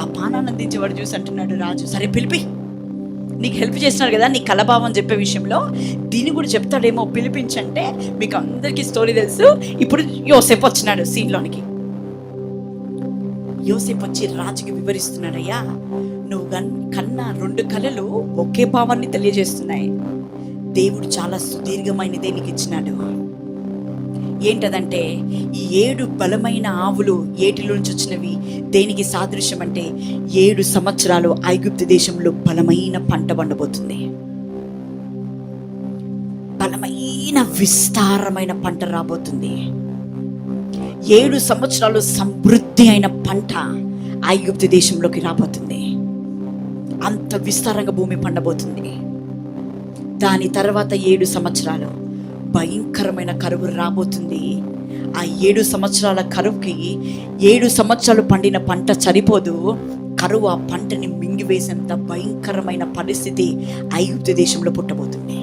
ఆ పానాన్ని అందించేవాడు చూసి అంటున్నాడు రాజు, సరే పిలిపి, నీకు హెల్ప్ చేస్తున్నాడు కదా నీ కళభావం చెప్పే విషయంలో, దీన్ని కూడా చెప్తాడేమో, పిలిపించంటే మీకు అందరికీ స్టోరీ తెలుసు. ఇప్పుడు యోసేపు వచ్చినాడు సీన్లోనికి. యోసేపు వచ్చి రాజుకి వివరిస్తున్నాడయ్యా, నువ్వు కన్నా 2 కళలు ఒకే భావాన్ని తెలియజేస్తున్నాయి. దేవుడు చాలా సుదీర్ఘమైనదే నీకు ఇచ్చినాడు. ఏంటదంటే, ఈ 7 బలమైన ఆవులు ఏటిలోంచి వచ్చినవి దేనికి సాదృశ్యం అంటే, 7 సంవత్సరాలు ఐగుప్తు దేశంలో బలమైన పంట పండబోతుంది. బలమైన విస్తారమైన పంట రాబోతుంది. 7 సంవత్సరాలు సమృద్ధి అయిన పంట ఐగుప్తు దేశంలోకి రాబోతుంది. అంత విస్తారంగా భూమి పండబోతుంది. దాని తర్వాత 7 సంవత్సరాలు భయంకరమైన కరువు రాబోతుంది. ఆ 7 సంవత్సరాల కరువుకి 7 సంవత్సరాలు పండిన పంట సరిపోదు. కరువు ఆ పంటని మింగివేసేంత భయంకరమైన పరిస్థితి ఐగుప్తు దేశంలో పుట్టబోతుంది.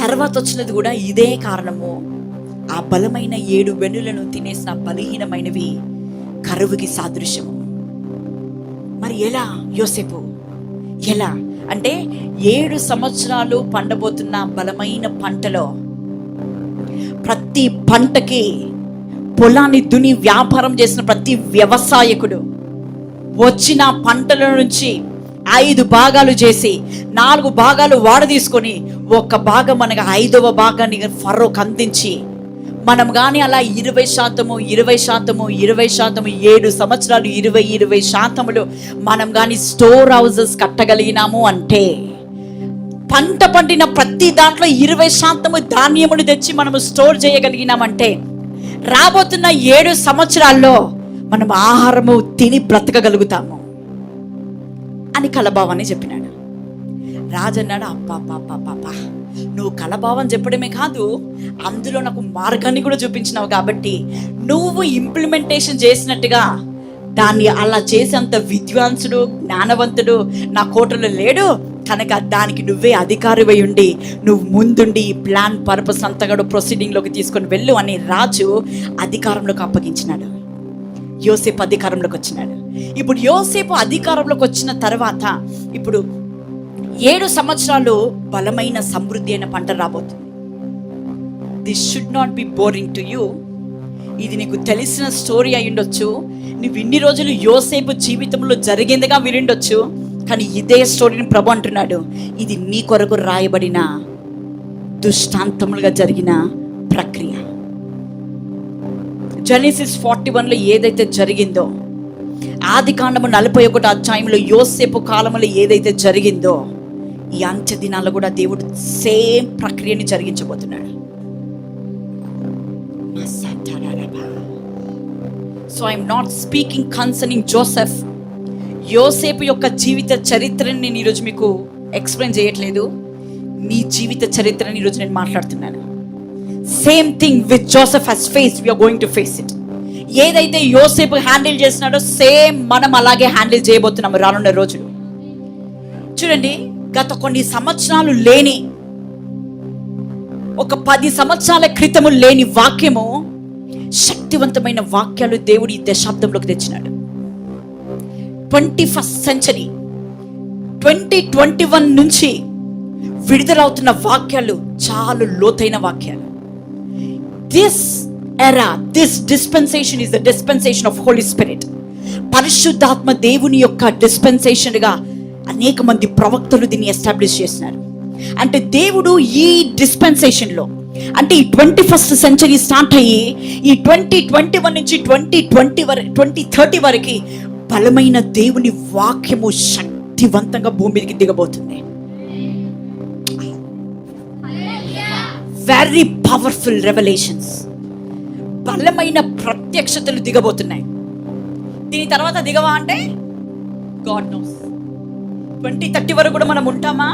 తర్వాత వచ్చినది కూడా ఇదే కారణము. ఆ బలమైన 7 వెన్నులను తినేసిన బలహీనమైనవి కరువుకి సాదృశ్యము. మరి ఎలా యోసేపు, ఎలా అంటే 7 సంవత్సరాలు పండబోతున్న బలమైన పంటలో ప్రతి పంటకి పొలాన్ని దుని వ్యాపారం చేసిన ప్రతి వ్యవసాయకుడు వచ్చిన పంటల నుంచి 5 భాగాలు చేసి 4 భాగాలు వాడ తీసుకొని 1 భాగం మనకు 5వ భాగాన్ని ఫరోకు అందించి, మనం కానీ అలా 20% 7 సంవత్సరాలు 20% మనం కానీ స్టోర్ హౌసెస్ కట్టగలిగినాము అంటే, పంట పండిన ప్రతి దాంట్లో 20% ధాన్యమును తెచ్చి మనము స్టోర్ చేయగలిగినామంటే, రాబోతున్న 7 సంవత్సరాల్లో మనం ఆహారము తిని బ్రతకగలుగుతాము అని కళభావాన్ని చెప్పినాడు. రాజన్నాడు, అప్పా నువ్వు కళభావం చెప్పడమే కాదు, అందులో నాకు మార్గాన్ని కూడా చూపించినావు. కాబట్టి నువ్వు ఇంప్లిమెంటేషన్ చేసినట్టుగా దాన్ని అలా చేసేంత విద్వాంసుడు, జ్ఞానవంతుడు నా కోటలో లేడు కనుక దానికి నువ్వే అధికారివై ఉండి నువ్వు ముందుండి ఈ ప్లాన్ పర్పస్ అంతా కూడా ప్రొసీడింగ్లోకి తీసుకొని వెళ్ళు అని రాజు అధికారంలోకి అప్పగించినాడు. యోసేపు అధికారంలోకి వచ్చినాడు. ఇప్పుడు యోసేపు అధికారంలోకి వచ్చిన తర్వాత ఇప్పుడు 7 సంవత్సరాలు బలమైన సమృద్ధి అయిన పంట రాబోతుంది. This should not be boring to you. ఇది నీకు తెలిసిన స్టోరీ అయి ఉండొచ్చు. నువ్వు ఇన్ని రోజులు యోసేపు జీవితంలో జరిగిందిగా వినుండొచ్చు. కానీ ఇదే స్టోరీని ప్రభు అంటున్నాడు, ఇది నీ కొరకు రాయబడిన దృష్టాంతములుగా జరిగిన ప్రక్రియ. జెనసిస్ 41లో ఏదైతే జరిగిందో, ఆది కాండము 41 అధ్యాయంలో యోసేపు కాలంలో ఏదైతే జరిగిందో, ఈ అంత్య దినాల్లో కూడా దేవుడు సేమ్ ప్రక్రియని జరిగించబోతున్నాడు. So I'm not speaking concerning Joseph. యోసేపు యొక్క జీవిత చరిత్రని నేను ఈరోజు మీకు ఎక్స్ప్లెయిన్ చేయట్లేదు, మీ జీవిత చరిత్రని ఈరోజు నేను మాట్లాడుతున్నాను. Same thing with Joseph has face, we're going to face it. ఏదైతే యోసేపు హ్యాండిల్ చేస్తున్నాడో సేమ్ మనం అలాగే హ్యాండిల్ చేయబోతున్నాము రానున్న రోజులు. చూడండి, గత కొన్ని సంవత్సరాలు లేని, ఒక 10 సంవత్సరాల క్రితము లేని వాక్యము, శక్తివంతమైన వాక్యాలు దేవుడు ఈ దశాబ్దంలోకి తెచ్చినాడు. 21st సెంచరీ 2021 నుంచి విడుదలవుతున్న వాక్యాలు చాలా లోతైన వాక్యాలు. This era, this dispensation is the dispensation of Holi spirit. పరిశుద్ధాత్మ దేవుని యొక్క డిస్పెన్సేషన్గా అనేక మంది ప్రవక్తలు దీన్ని ఎస్టాబ్లిష్ చేసినారు. అంటే దేవుడు ఈ డిస్పెన్సేషన్లో, అంటే ఈ 21st సెంచరీ స్టార్ట్ అయ్యి ఈ 2021 నుంచి 2030 వరకు బలమైన దేవుని వాక్యము శక్తివంతంగా భూమి మీదకి దిగబోతుంది. వెరీ పవర్ఫుల్ రెవల్యూషన్స్, బలమైన ప్రత్యక్షతలు దిగబోతున్నాయి. దీని తర్వాత దిగవా అంటే గాడ్ నోస్. 2030 వరకు కూడా మనం ఉంటామా?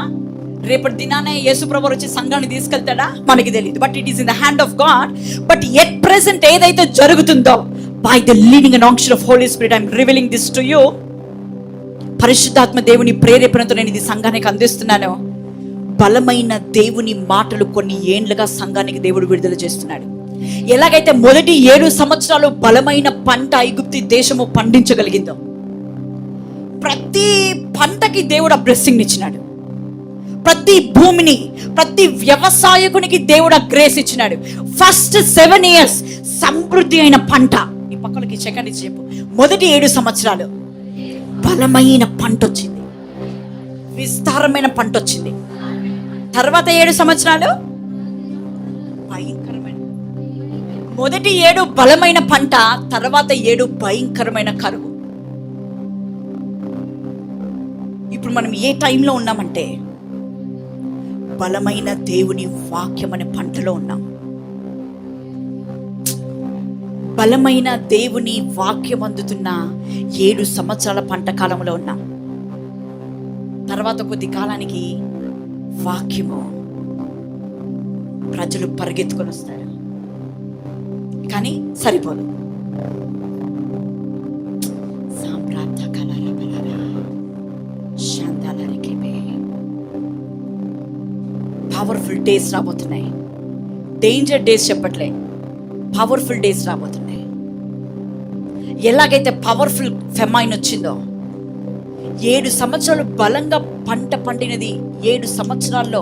రేపటి దినానే యేసు ప్రభువు వచ్చి సంఘాన్ని తీసుకెళ్తాడా మనకి తెలియదు. But it is in the hand of God. But at present ఏదైతే జరుగుతుందో, by the leading and unction of Holi Spirit I'm revealing this to you. పరిశుద్ధాత్మ దేవుని ప్రేరేపణతో నేను ఇది సంఘానికి అందిస్తున్నాను. బలమైన దేవుని మాటలు కొన్ని ఏండ్లుగా సంఘానికి దేవుడు విడుదల చేస్తున్నాడు. ఎలాగైతే మొదటి 7 సంవత్సరాలు బలమైన పంట ఐగుప్తు దేశము పండించగలిగిందో, ప్రతి పంటకి దేవుడు ఆ బ్లెస్సింగ్ ఇచ్చినాడు. ప్రతి భూమిని, ప్రతి వ్యవసాయకునికి దేవుడు ఆ గ్రేస్ ఇచ్చినాడు. ఫస్ట్ 7 years సమృద్ధి అయిన పంట. ఈ పక్కలకి సెకండ్ చెప్పు. మొదటి 7 సంవత్సరాలు బలమైన పంట వచ్చింది, విస్తారమైన పంట వచ్చింది. తర్వాత 7 సంవత్సరాలు భయంకరమైన, మొదటి 7 బలమైన పంట, తర్వాత 7 భయంకరమైన కరువు. ఇప్పుడు మనం ఏ టైంలో ఉన్నామంటే బలమైన దేవుని వాక్యం అనే పంటలో ఉన్నాం. బలమైన దేవుని వాక్యం అందుతున్న 7 సంవత్సరాల పంట కాలంలో ఉన్నాం. తర్వాత కొద్ది కాలానికి వాక్యము ప్రజలు పరిగెత్తుకొని వస్తారు, కానీ సరిపోదు. పవర్ఫుల్ డేస్ రాబోతున్నాయి. డేంజర్ డేస్ చెప్పట్లే, పవర్ఫుల్ డేస్ రాబోతున్నాయి. ఎలాగైతే పవర్ఫుల్ ఫెమైన్ వచ్చిందో, 7 సంవత్సరాలు బలంగా పంట పండినది 7 సంవత్సరాల్లో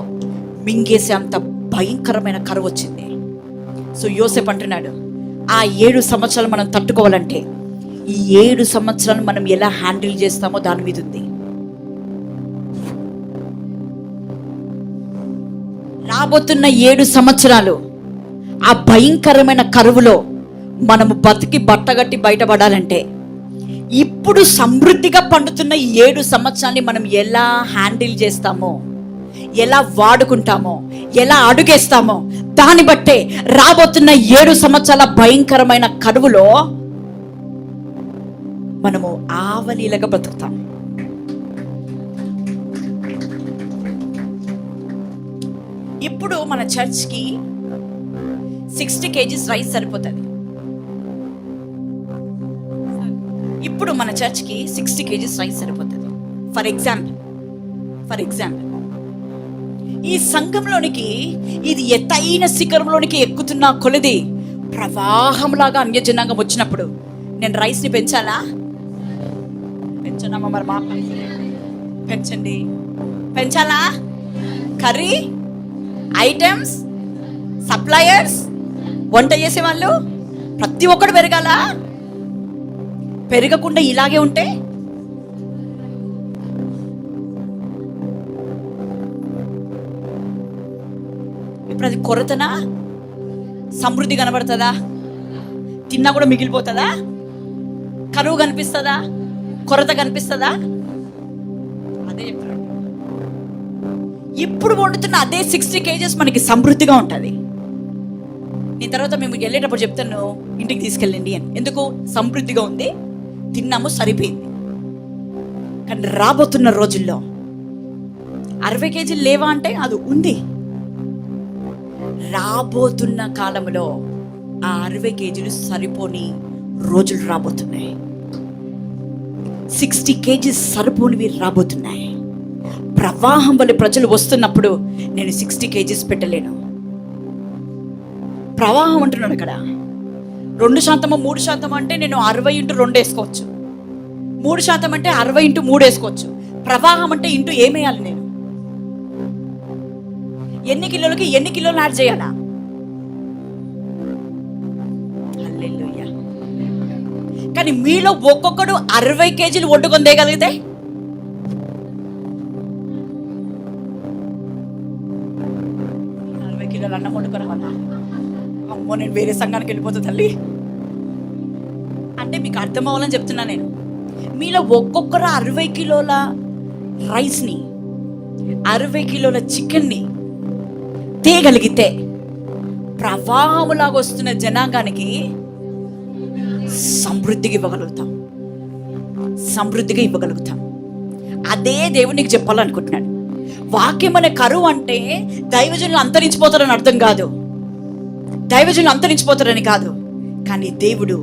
మింగేసే అంత భయంకరమైన కరువు వచ్చింది. సో యోసేపు అంటున్నాడు, ఆ 7 సంవత్సరాలు మనం తట్టుకోవాలంటే ఈ 7 సంవత్సరాలు మనం ఎలా హ్యాండిల్ చేస్తామో దాని మీద ఉంది. రాబోతున్న 7 సంవత్సరాలు ఆ భయంకరమైన కరువులో మనము బతికి బట్టగట్టి బయటపడాలంటే, ఇప్పుడు సమృద్ధిగా పండుతున్న 7 సంవత్సరాన్ని మనం ఎలా హ్యాండిల్ చేస్తామో, ఎలా వాడుకుంటామో, ఎలా అడుగేస్తామో దాన్ని బట్టే రాబోతున్న 7 సంవత్సరాల భయంకరమైన కరువులో మనము ఆవలీలగా బ్రతుకుతాం. ఇప్పుడు మన చర్చ్కి 60 kgs రైస్ సరిపోతుంది. ఇప్పుడు మన చర్చ్కి 60 kgs రైస్ సరిపోతుంది. ఫర్ ఎగ్జాంపుల్ ఈ సంఘంలోనికి ఇది ఎత్తైన శిఖరంలోనికి ఎక్కుతున్న కొలది ప్రవాహంలాగా అన్యజనాంగం వచ్చినప్పుడు నేను రైస్ని పెంచాలా? పెంచనమ్మా, మరి మా పెంచండి. పెంచాలా? కర్రీ ఐటమ్స్, సప్లయర్స్, వంట చేసేవాళ్ళు ప్రతి ఒక్కడు పెరగాల. పెరగకుండా ఇలాగే ఉంటే ఇప్పుడు అది కొరతనా, సమృద్ధి కనబడుతుందా? తిన్నా కూడా మిగిలిపోతుందా? కరువు కనిపిస్తుందా? కొరత కనిపిస్తుందా? అదే చెప్తున్నాడు. ఇప్పుడు వండుతున్న అదే 60 kgs మనకి సమృద్ధిగా ఉంటుంది. నేను తర్వాత మేము వెళ్ళేటప్పుడు చెప్తాను, ఇంటికి తీసుకెళ్ళండి అని. ఎందుకు? సమృద్ధిగా ఉంది, తిన్నాము, సరిపోయింది. కానీ రాబోతున్న రోజుల్లో 60 kgs లేవా అంటే అది ఉంది. రాబోతున్న కాలంలో ఆ 60 kgs సరిపోని రోజులు రాబోతున్నాయి. 60 kgs సరిపోనివి రాబోతున్నాయి. ప్రవాహం వల్ల ప్రజలు వస్తున్నప్పుడు నేను 60 kgs పెట్టలేను. ప్రవాహం అంటున్నాడు అక్కడ. 2% 3% అంటే నేను 60x2 వేసుకోవచ్చు. 3% అంటే 60x3 వేసుకోవచ్చు. ప్రవాహం అంటే ఇంటూ ఏమేయాలి? నేను ఎన్ని కిలోలకి ఎన్ని కిలోలు యాడ్ చేయాలా? హల్లెలూయా. కానీ మీలో ఒక్కొక్కడు 60 kgs వండుకొని తేగలిగితే, అన్నం వండుకోరావన్నా, అమ్మో నేను వేరే సంఘానికి వెళ్ళిపోతా తల్లి అంటే మీకు అర్థం అవ్వాలని చెప్తున్నా నేను. మీలో ఒక్కొక్కరు 60 కిలోల రైస్ని, 60 కిలోల చికెన్ని తేగలిగితే ప్రవాహములాగా వస్తున్న జనాంగానికి సమృద్ధిగా ఇవ్వగలుగుతాం. సమృద్ధిగా ఇవ్వగలుగుతాం. అదే దేవుడు నీకు చెప్పాలనుకుంటున్నాడు. వాక్యం అనే కరువు అంటే దైవజనులు అంతరించిపోతారని అర్థం కాదు. దైవజనులు అంతరించిపోతారని కాదు. కానీ దేవుడు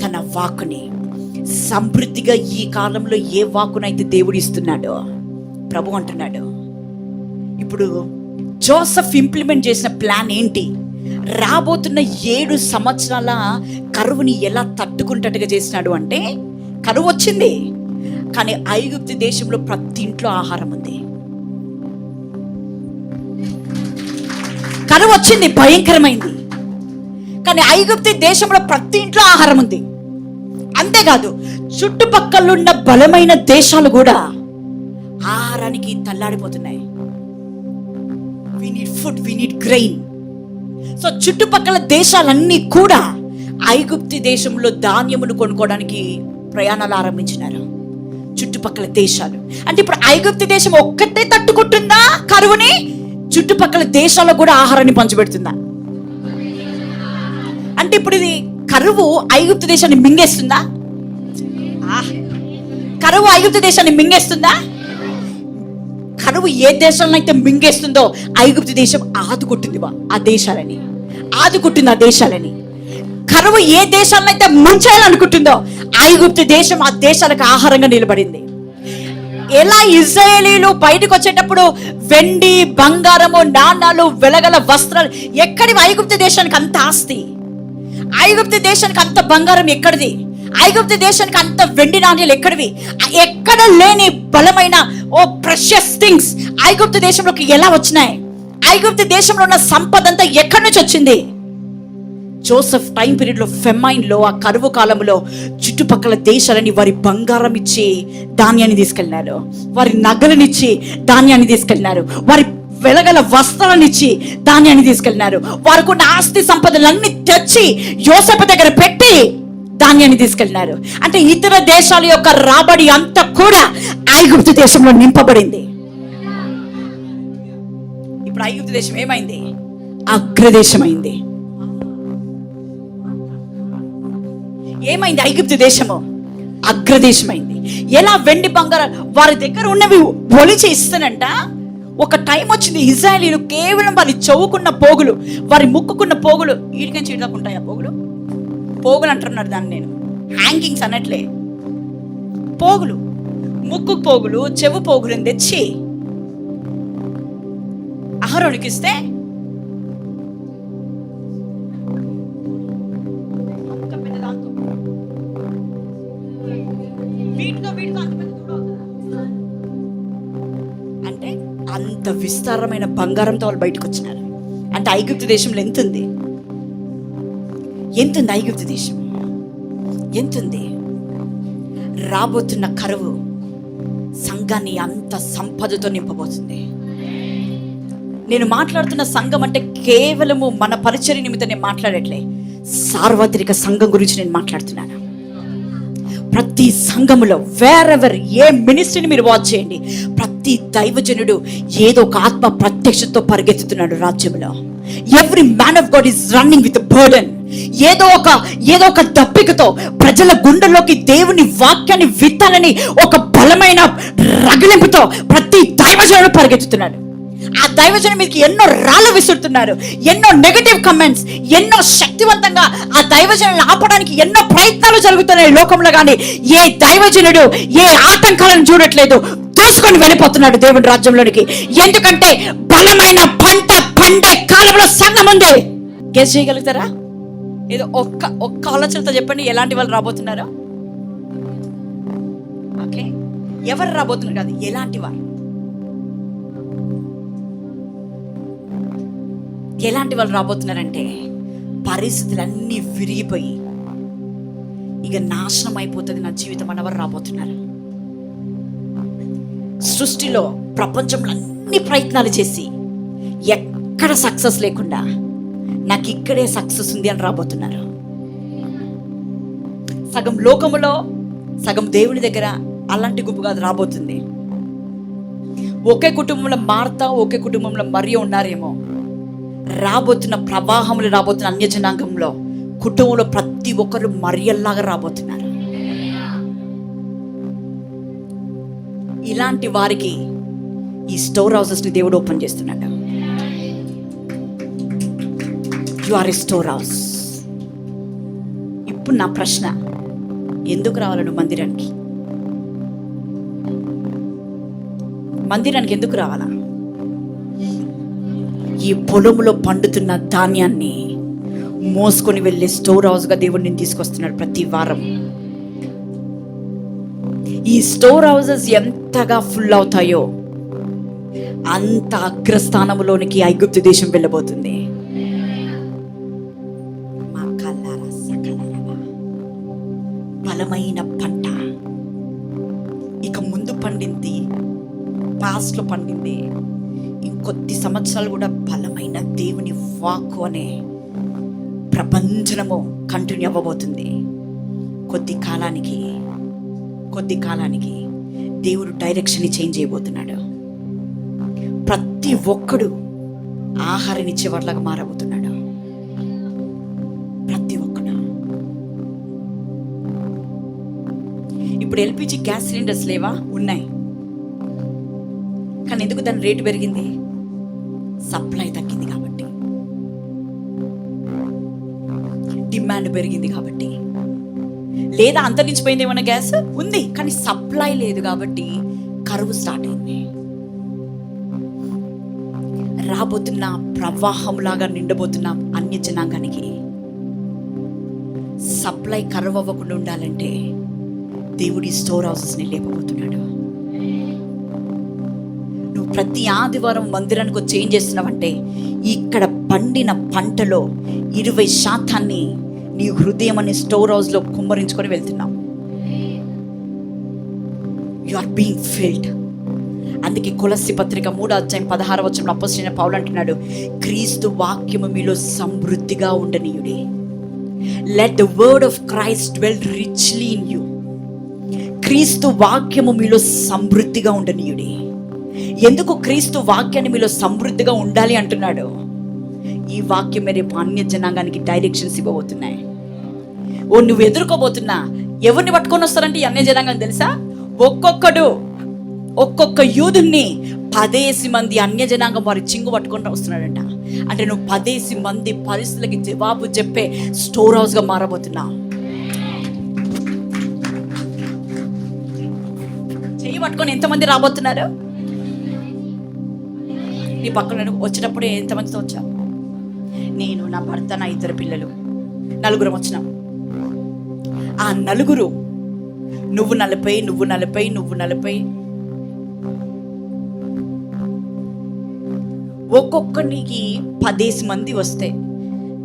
తన వాక్కుని సమృద్ధిగా ఈ కాలంలో ఏ వాక్కునైతే దేవుడు ఇస్తున్నాడో ప్రభు అంటున్నాడు. ఇప్పుడు జోసెఫ్ ఇంప్లిమెంట్ చేసిన ప్లాన్ ఏంటి? రాబోతున్న 7 సంవత్సరాల కరువుని ఎలా తట్టుకుంటట్టుగా చేసినాడు అంటే, కరువు వచ్చింది కానీ ఐగుప్తు దేశంలో ప్రతి ఇంట్లో ఆహారం ఉంది. కరువు వచ్చింది, భయంకరమైంది, కానీ ఐగుప్తు దేశంలో ప్రతి ఇంట్లో ఆహారం ఉంది. అంతేకాదు చుట్టుపక్కలున్న బలమైన దేశాలు కూడా ఆహారానికి తల్లాడిపోతున్నాయి. We need food, we need grain. So చుట్టుపక్కల దేశాలన్నీ కూడా ఐగుప్తు దేశంలో ధాన్యమును కొనుక్కోవడానికి ప్రయాణాలు ఆరంభించినారు. చుట్టుపక్కల దేశాలు అంటే ఇప్పుడు ఐగుప్తు దేశం ఒక్కటే తట్టుకుంటుందా కరువుని? చుట్టుపక్కల దేశాలకు కూడా ఆహారాన్ని పంచిపెడుతుందా? అంటే ఇప్పుడు ఇది కరువు ఐగుప్తు దేశాన్ని మింగేస్తుందా? కరువు ఐగుప్తు దేశాన్ని మింగేస్తుందా? కరువు ఏ దేశాలను అయితే మింగేస్తుందో ఐగుప్తు దేశం ఆదుకుంటుంది ఆ దేశాలని, ఆదుకుంటుంది ఆ దేశాలని. కరువు ఏ దేశాలను అయితే ముంచేయాలనుకుంటుందో ఐగుప్తు దేశం ఆ దేశాలకు ఆహారంగా నిలబడింది. ఎలా ఇశ్రాయేలీలు బయటకు వచ్చేటప్పుడు వెండి, బంగారము, నాణాలు, వెలగల వస్త్రాలు ఎక్కడివి? ఐగుప్తు దేశానికి అంత ఆస్తి, ఐగుప్తు దేశానికి అంత బంగారం ఎక్కడిది? ఐగుప్తు దేశానికి అంత వెండి నాణ్యాలు ఎక్కడివి? ఎక్కడ లేని బలమైన ప్రెషియస్ థింగ్స్ ఐగుప్తు దేశంలోకి ఎలా వచ్చినాయి? ఐగుప్తు దేశంలో ఉన్న సంపద అంతా ఎక్కడి నుంచి వచ్చింది? జోసెఫ్ టైం పీరియడ్లో, ఫెమైన్లో, ఆ కరువు కాలంలో చుట్టుపక్కల దేశాలని వారి బంగారం ఇచ్చి ధాన్యాన్ని తీసుకెళ్ళినారు, వారి నగలనిచ్చి ధాన్యాన్ని తీసుకెళ్ళినారు, వారి వెలగల వస్త్రాలను ఇచ్చి ధాన్యాన్ని తీసుకెళ్ళినారు. వారికి ఉన్న ఆస్తి సంపదలన్నీ తెచ్చి యోసేపు దగ్గర పెట్టి ధాన్యాన్ని తీసుకెళ్ళినారు. అంటే ఇతర దేశాల యొక్క రాబడి అంతా కూడా ఐగుప్తు దేశంలో నింపబడింది. ఇప్పుడు ఐగుప్తు దేశం ఏమైంది? అగ్రదేశమైంది. ఏమైంది? ఐగుప్తు దేశము అగ్రదేశమైంది. ఎలా? వెండి, బంగారం వారి దగ్గర ఉన్నవి ఒలిచి ఇస్తానంట. ఒక టైం వచ్చింది, ఇశ్రాయేలీలు కేవలం వారి చౌకున్న పోగులు, వారి ముక్కుకున్న పోగులు, వీడికని చీడకుంటాయి ఆ పోగులు, పోగులు అంటున్నారు దాన్ని, నేను హ్యాంగింగ్స్ అన్నట్లే. పోగులు, ముక్కు పోగులు, చెవు పోగులను తెచ్చి అహరోనుకి ఇస్తే అంటే అంత విస్తారమైన బంగారంతో వాళ్ళు బయటకు వచ్చినారు. అంటే ఐగుప్తు దేశంలో ఎంతుంది? ఐగుప్తు దేశం ఎంతుంది? రాబోతున్న కరువు సంఘాన్ని అంత సంపదతో నింపబోతుంది. నేను మాట్లాడుతున్న సంఘం అంటే కేవలము మన పరిచర్య నిమిత్తం నేను మాట్లాడట్లే, సార్వత్రిక సంఘం గురించి నేను మాట్లాడుతున్నాను. ప్రతి సంఘములో వేరెవర్ ఏ మినిస్ట్రీని మీరు వాచ్ చేయండి, ప్రతి దైవజనుడు ఏదో ఒక ఆత్మ ప్రత్యక్షతో పరిగెత్తుతున్నాడు రాజ్యంలో. Every man of God is running with burden. ఏదో ఒక దప్పికతో ప్రజల గుండెల్లోకి దేవుని వాక్యాన్ని విత్తాలని ఒక బలమైన రగిలింపుతో ప్రతి దైవజనుడు పరిగెత్తుతున్నాడు. ఆ దైవజనం మీదకి ఎన్నో రాళ్ళు విసురుతున్నారు, ఎన్నో నెగటివ్ కమెంట్స్, ఎన్నో శక్తివంతంగా ఆ దైవజనాన్ని ఆపడానికి ఎన్నో ప్రయత్నాలు జరుగుతున్నాయి లోకంలో. కానీ ఏ దైవజనుడు ఏ ఆటంకాలను చూడట్లేదు, దూసుకొని వెళ్ళిపోతున్నాడు దేవుని రాజ్యంలోనికి. ఎందుకంటే బలమైన పంట పండే కాలంలో సంఘం ఉంది. గెస్ చేయగలుగుతారా? ఏదో ఒక్క ఆలోచనతో చెప్పండి, ఎలాంటి వాళ్ళు రాబోతున్నారో. ఓకే, ఎవరు రాబోతున్నారు కాదు, ఎలాంటి వారు. ఎలాంటి వాళ్ళు రాబోతున్నారంటే పరిస్థితులన్నీ విరిగిపోయి ఇక నాశనం అయిపోతుంది నా జీవితం అన్నవారు రాబోతున్నారు. సృష్టిలో ప్రపంచంలో అన్ని ప్రయత్నాలు చేసి ఎక్కడ సక్సెస్ లేకుండా నాకు ఇక్కడే సక్సెస్ ఉంది అని రాబోతున్నారు. సగం లోకములో సగం దేవుని దగ్గర అలాంటి గుంపు కాదు రాబోతుంది. ఒకే కుటుంబంలో మార్తా, ఒకే కుటుంబంలో మరియ ఉన్నారేమో. రాబోతున్న ప్రవాహంలో, రాబోతున్న అన్య జనాంగంలో కుటుంబంలో ప్రతి ఒక్కరు మరియల్లాగా రాబోతున్నారు. ఇలాంటి వారికి ఈ స్టోర్ హౌసెస్ ని దేవుడు ఓపెన్ చేస్తున్నాడు. You are a storehouse. ఇప్పుడు నా ప్రశ్న, ఎందుకు రావాలి నువ్వు మందిరానికి? మందిరానికి ఎందుకు రావాలా? ఈ పొలంలో పండుతున్న ధాన్యాన్ని మోసుకొని వెళ్ళే స్టోర్ హౌస్గా దేవుడు నేను తీసుకొస్తున్నాడు ప్రతి వారం. ఈ స్టోర్ హౌసెస్ ఎంతగా ఫుల్ అవుతాయో అంత అగ్రస్థానంలోనికి ఐగుప్తు దేశం వెళ్ళబోతుంది. బలమైన పంట ఇక ముందు పండింది, పాస్ట్లో పండింది, ఇంకొద్ది సంవత్సరాలు కూడా బలమైన దేవుని వాక్కు అనే ప్రపంచము కంటిన్యూ అవ్వబోతుంది. కొద్ది కాలానికి దేవుడు డైరెక్షన్ చేంజ్ చేయబోతున్నాడు. ప్రతి ఒక్కడు ఆహారాన్ని ఇచ్చేవాళ్ళగా మారబోతున్నాడు. ప్రతి ఒక్కడు. ఇప్పుడు ఎల్పిజి గ్యాస్ సిలిండర్స్ లేవా? ఉన్నాయి. కానీ ఎందుకు దాని రేటు పెరిగింది? సప్లై తగ్గింది కాబట్టి, డిమాండ్ పెరిగింది కాబట్టి. లేదా అంతరించిపోయింది ఏమన్నా? గ్యాస్ ఉంది కానీ సప్లై లేదు కాబట్టి కరువు స్టార్ట్ అయింది. రాబోతున్న ప్రవాహంలాగా నిండబోతున్న అన్య జనాంగానికి సప్లై కరువు అవ్వకుండా ఉండాలంటే దేవుడి స్టోర్ హౌసెస్ని లేపబోతున్నాడు. నువ్వు ప్రతి ఆదివారం మందిరానికి వచ్చి ఏం చేస్తున్నావంటే ఇక్కడ పండిన పంటలో 20% నీ హృదయం అనే స్టోర్ హౌస్లో కుమ్మరించుకొని వెళ్తున్నావు. You are being filled. అందుకే కొలస్సీ పత్రిక 3:16 అపోస్తలుడైన పౌలు అంటున్నాడు, క్రీస్తు వాక్యము మీలో సమృద్ధిగా ఉండనీయుడి. Let the word of Christ dwell richly in you. క్రీస్తు వాక్యము మీలో సమృద్ధిగా ఉండనీయుడి. ఎందుకు క్రీస్తు వాక్యాన్ని మీలో సమృద్ధిగా ఉండాలి అంటున్నాడు? ఈ వాక్యం రేపు అన్య జనాంగానికి డైరెక్షన్స్ ఇవ్వబోతున్నాయి. నువ్వు ఎదుర్కోబోతున్నా ఎవరిని పట్టుకొని వస్తారంటే అన్య జనాంగం తెలుసా? ఒక్కొక్క యూదుని 10 మంది అన్య జనాంగం వారి చింగు పట్టుకొని వస్తున్నాడంట. అంటే నువ్వు 10 మంది పరిస్థితులకి జవాబు చెప్పే స్టోర్ హౌస్గా మారబోతున్నావు. చెయ్యి పట్టుకొని ఎంతమంది రాబోతున్నారు? నీ పక్కన వచ్చేటప్పుడు ఎంతమందితో వచ్చావు? నేను, నా భర్త, నా 2 పిల్లలు, 4 వచ్చినాం. ఆ 4 నువ్వు 40 ఒక్కొక్కరికి 10 మంది వస్తే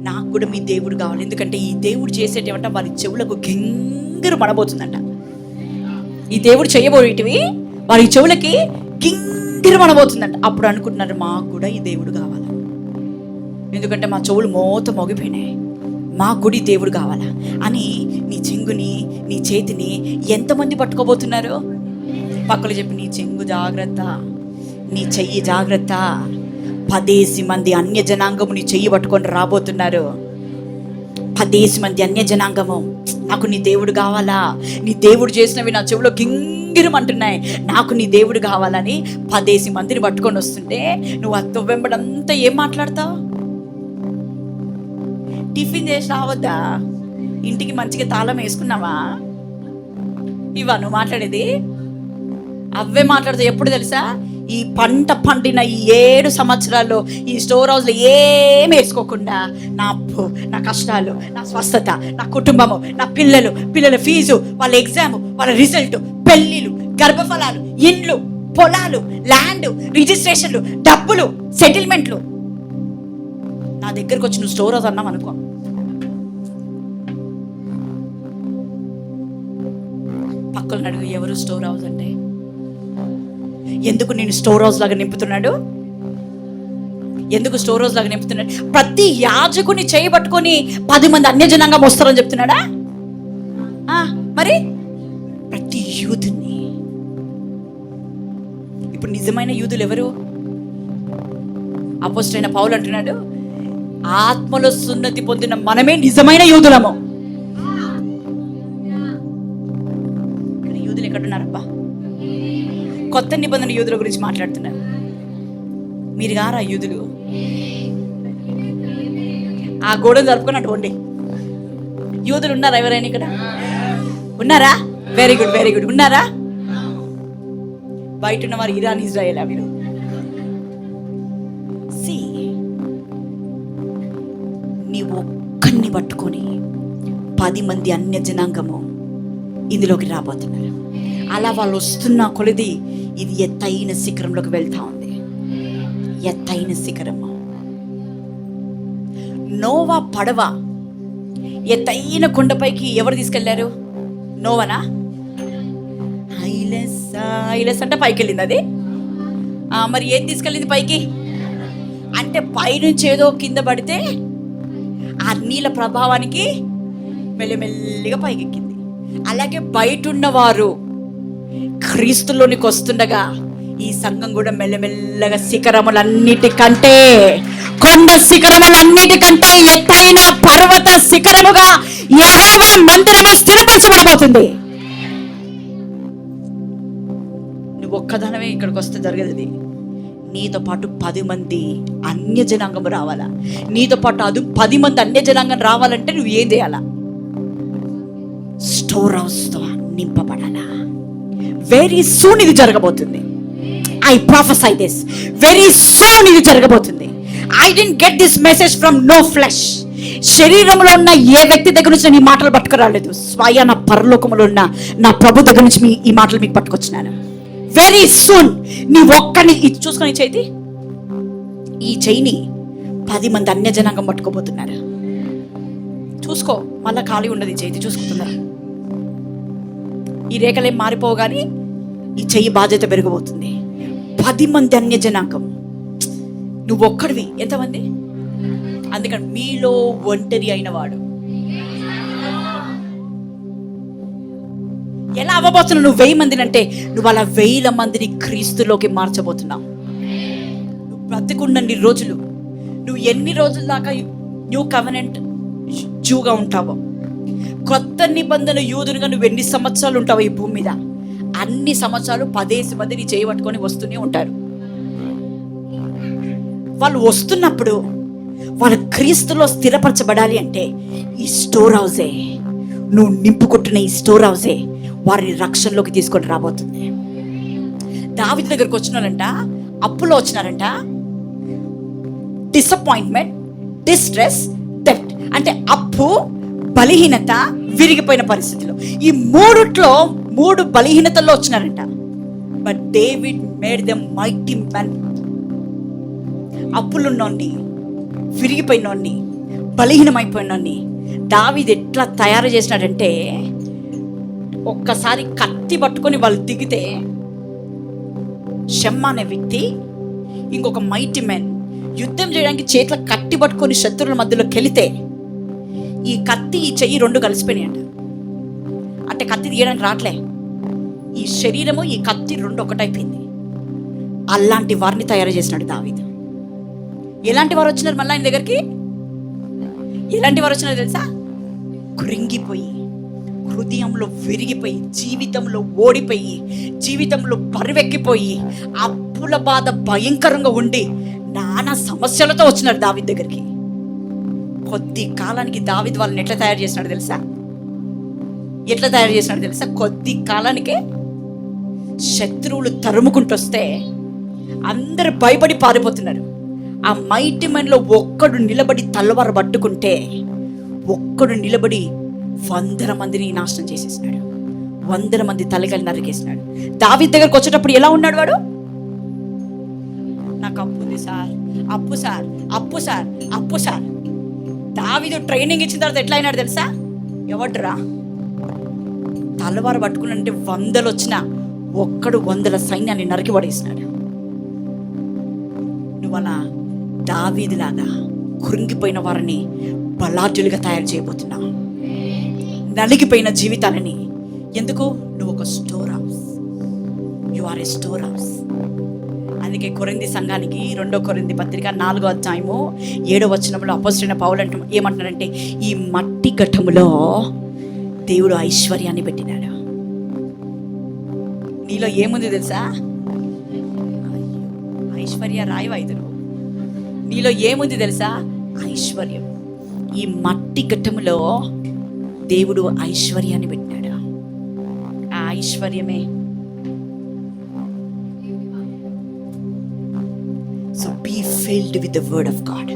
నాకు కూడా మీ దేవుడు కావాలి. ఎందుకంటే ఈ దేవుడు చేసేటేమంట వారి చెవులకు గింగిరు పడబోతుందంట. ఈ దేవుడు చేయబోయేటివి వారి చెవులకి గింగిరు గింగిరమనబోతుందంట. అప్పుడు అనుకుంటున్నారు మాకు కూడా ఈ దేవుడు కావాలా, ఎందుకంటే మా చెవులు మోగిపోయినాయి, మాకు కూడా ఈ దేవుడు కావాలా అని నీ చెంగుని నీ చేతిని ఎంతమంది పట్టుకోబోతున్నారు? పక్కలు చెప్పి నీ చెంగు జాగ్రత్త, నీ చెయ్యి జాగ్రత్త. 10 మంది అన్య జనాంగము నీ చెయ్యి పట్టుకొని రాబోతున్నారు. 10 మంది అన్య జనాంగము, నాకు నీ దేవుడు కావాలా, నీ దేవుడు చేసినవి నా చెవిలో గింగిరమంటున్నాయి, నాకు నీ దేవుడు కావాలని 10 మందిని పట్టుకొని వస్తుంటే నువ్వు అత్త వెంబడంతా ఏం మాట్లాడతావు? టిఫిన్ చేసి రావద్దా? ఇంటికి మంచిగా తాళం వేసుకున్నావా? ఇవా నువ్వు మాట్లాడేది? అవే మాట్లాడతావు. ఎప్పుడు తెలుసా? ఈ పండిన ఈ 7 సంవత్సరాల్లో ఈ స్టోర్ హౌస్లో ఏమి వేసుకోకుండా నా అప్పు, నా కష్టాలు, నా స్వస్థత, నా కుటుంబము, నా పిల్లల ఫీజు, వాళ్ళ ఎగ్జామ్, వాళ్ళ రిజల్ట్, పెళ్ళిళ్ళు, గర్భఫలాలు, ఇండ్లు, పొలాలు, ల్యాండ్, రిజిస్ట్రేషన్లు, డబ్బులు, సెటిల్మెంట్లు, నా దగ్గరకు వచ్చి నువ్వు స్టోర్ హౌస్ అన్నావు అనుకో, పక్కన అడుగు ఎవరు స్టోర్ హౌస్ అంటే? ఎందుకు నేను స్టోర్ హౌస్ లాగా నింపుతున్నాడు? ఎందుకు స్టోర్ హౌస్ లాగా నింపుతున్నాడు? ప్రతి యాజకుని చేయబట్టుకొని 10 మంది అన్యజనాంగం వస్తారని చెప్తున్నాడా? మరి ప్రతి యూదుని. ఇప్పుడు నిజమైన యూదులు ఎవరు? అపోస్తలుడైన పౌలు అంటున్నాడు, ఆత్మలో సున్నతి పొందిన మనమే నిజమైన యూదులము. యూదులు ఎక్కడున్నారబ్బా? కొత్త నిబంధన యూదుల గురించి మాట్లాడుతున్నారు. మీరు గారా యూదులు? ఆ గోడను జరుపుకొని అటువంటి యూదులు ఉన్నారా? ఎవరైనా ఇక్కడ ఉన్నారా? Very good, very good. ఉన్నారా? బయట ఉన్న వారు ఇరాన్, ఇజ్రాయెల్. మీరు నీ ఒక్కడిని పట్టుకొని 10 మంది అన్య జనాంగము ఇందులోకి రాబోతున్నారు. అలా వాళ్ళు వస్తున్న కొలది ఇది ఎత్తైన శిఖరంలోకి వెళ్తా ఉంది. ఎత్తైన శిఖరము. నోవా పడవ ఎత్తైన కొండపైకి ఎవరు తీసుకెళ్లారు? నోవనా? ఐలెస్ అంటే పైకి వెళ్ళింది అది. మరి ఏది తీసుకెళ్ళింది పైకి? అంటే పైనుంచి ఏదో కింద పడితే ఆ నీళ్ళ ప్రభావానికి మెల్లిమెల్లిగా పైకెక్కింది. అలాగే బయట ఉన్నవారు క్రీస్తులోనికి వస్తుండగా ఈ సంఘం కూడా మెల్లమెల్లగా శిఖరములన్నిటికంటే, కొండ శిఖరములన్నిటికంటే ఎత్తైన పర్వత శిఖరముగా యెహోవా మందిరము స్థిరపరచబడబోతుంది. నువ్వు ఒక్కదానమే ఇక్కడికి వస్తే జరగదు. నీతో పాటు 10 మంది అన్య జనాంగం రావాలా? నీతో పాటు 10 మంది అన్య జనాంగం రావాలంటే నువ్వు ఏం చేయాలా? స్టోర్ హౌస్తో నింపబడాలా. వెరీ సూన్ ఇది జరగబోతుంది. I prophesy this. Very soon ఇది జరగబోతుంది. I didn't get this message from no flesh. శరీరంలో ఉన్న ఏ వ్యక్తి దగ్గర నుంచి నేను ఈ మాటలు పట్టుకురాలేదు. స్వయాన పరలోకములో ఉన్న నా ప్రభు దగ్గర నుంచి ఈ మాటలు మీకు పట్టుకొచ్చినాను. వెరీ సూన్ నీ ఒక్కని ఇది చూసుకొని చేతి, ఈ చెయ్యిని 10 మంది అన్య జనాంగం పట్టుకోబోతున్నారు. చూసుకో, మళ్ళీ ఖాళీ ఉండదు. ఈ చేతి చూసుకుంటున్నారు. ఈ రేఖలేం మారిపోవు, కానీ ఈ చెయ్యి బాధ్యత పెరగబోతుంది. 10 మంది అన్య జనాంగం. నువ్వు ఒక్కడివి. ఎంతమంది? అందుకని మీలో ఒంటరి అయిన వాడు ఎలా అవ్వబోతున్నావు? నువ్వు 1000 మందిని అంటే నువ్వు అలా 1000 మందిని క్రీస్తులోకి మార్చబోతున్నావు. నువ్వు బ్రతికున్నన్ని రోజులు, నువ్వు ఎన్ని రోజుల దాకా న్యూ కవెనెంట్ జూగా ఉంటావో, కొత్త నిబంధన యూదునిగా నువ్వు ఎన్ని సంవత్సరాలు ఉంటావో ఈ భూమి మీద, అన్ని సంవత్సరాలు 10 మందిని చేయబట్టుకొని వస్తూనే ఉంటారు. వాళ్ళు వస్తున్నప్పుడు వాళ్ళు క్రీస్తులో స్థిరపరచబడాలి అంటే ఈ స్టోర్ హౌసే, నువ్వు నింపుకుంటున్న ఈ స్టోర్ హౌసే వారిని రక్షణలోకి తీసుకొని రాబోతుంది. దావీదు దగ్గరకు వచ్చినారంట, అప్పులో వచ్చినారంట. డిసప్పాయింట్మెంట్, డిస్ట్రెస్, డెప్ట్ అంటే అప్పు, బలహీనత, విరిగిపోయిన పరిస్థితిలో, ఈ 3 బలహీనతల్లో వచ్చినారంట. But David made them mighty men. అప్పులున్నోన్ని, విరిగిపోయినోన్ని, బలహీనమైపోయినోన్ని దావీదు ఎట్లా తయారు చేసినాడంటే, ఒక్కసారి కత్తి పట్టుకొని వాళ్ళు దిగితే షెమ్మ అనే వ్యక్తి ఇంకొక మైటీ మ్యాన్ యుద్ధం చేయడానికి చేతుల కత్తి పట్టుకొని శత్రువుల మధ్యలోకి వెళితే ఈ కత్తి ఈ చెయ్యి రెండు కలిసిపోయినాయంట. అంటే కత్తి తీయడానికి రావట్లే, ఈ శరీరము ఈ కత్తి రెండు ఒకటైపోయింది. అలాంటి వారిని తయారు చేసినాడు దావీదు. ఎలాంటి వారు వచ్చినారు మళ్ళీ ఆయన దగ్గరికి? ఎలాంటి వారు వచ్చినారు తెలుసా? కృంగిపోయి, హృదయంలో విరిగిపోయి, జీవితంలో ఓడిపోయి, జీవితంలో బరువెక్కిపోయి, అప్పుల బాధ భయంకరంగా ఉండి నానా సమస్యలతో వచ్చినారు దావీదు దగ్గరికి. కొద్ది కాలానికి దావీదు వాళ్ళని ఎట్లా తయారు చేసినాడు తెలుసా? ఎట్లా తయారు చేసినాడు తెలుసా? కొద్ది కాలానికే శత్రువులు తరుముకుంటూ వస్తే అందరు భయపడి పారిపోతున్నారు. ఆ మైటీ మ్యాన్లో ఒక్కడు నిలబడి తలవారు పట్టుకుంటే ఒక్కడు నిలబడి 100 మందిని నాశనం చేసేసినాడు. 100 మంది తలకాయలు నరికేసినాడు. దావీదు దగ్గరకు వచ్చేటప్పుడు ఎలా ఉన్నాడు వాడు? నాకు అప్పు ఉంది సార్, అప్పు సార్, అప్పు సార్, అప్పు సార్. దావీదు ట్రైనింగ్ ఇచ్చిన తర్వాత ఎట్లా అయినాడు తెలుసా? ఎవడ్రా తలవారు పట్టుకున్నంటే 100 వచ్చినా ఒక్కడు 100 సైన్యాన్ని నరికి పడేసినాడు. నువ్వు అలా దావీదులాగా కృంగిపోయిన వారిని బలాఢ్యులుగా తయారు చేయబోతున్నావు. నలిగిపోయిన జీవితాలని. ఎందుకు? నువ్వు ఒక storehouse. You are a storehouse. అందుకే కొరింథీ సంఘానికి 2 కొరింథీ పత్రిక 4వ అధ్యాయము 7వ వచనంలో అపోస్తలుడైన పౌలు ఏమంటున్నాడంటే, ఈ మట్టి ఘట్టములో దేవుడు ఐశ్వర్యాన్ని పెట్టినాడు. నీలో ఏముంది తెలుసా? ఐశ్వర్య రాయవైదురు. నీలో ఏముంది తెలుసా? ఐశ్వర్యం. ఈ మట్టి ఘట్టములో దేవుడు ఐశ్వర్యాన్ని పెట్టినాడు. ఆ ఐశ్వర్యమే. So be filled with the word of God.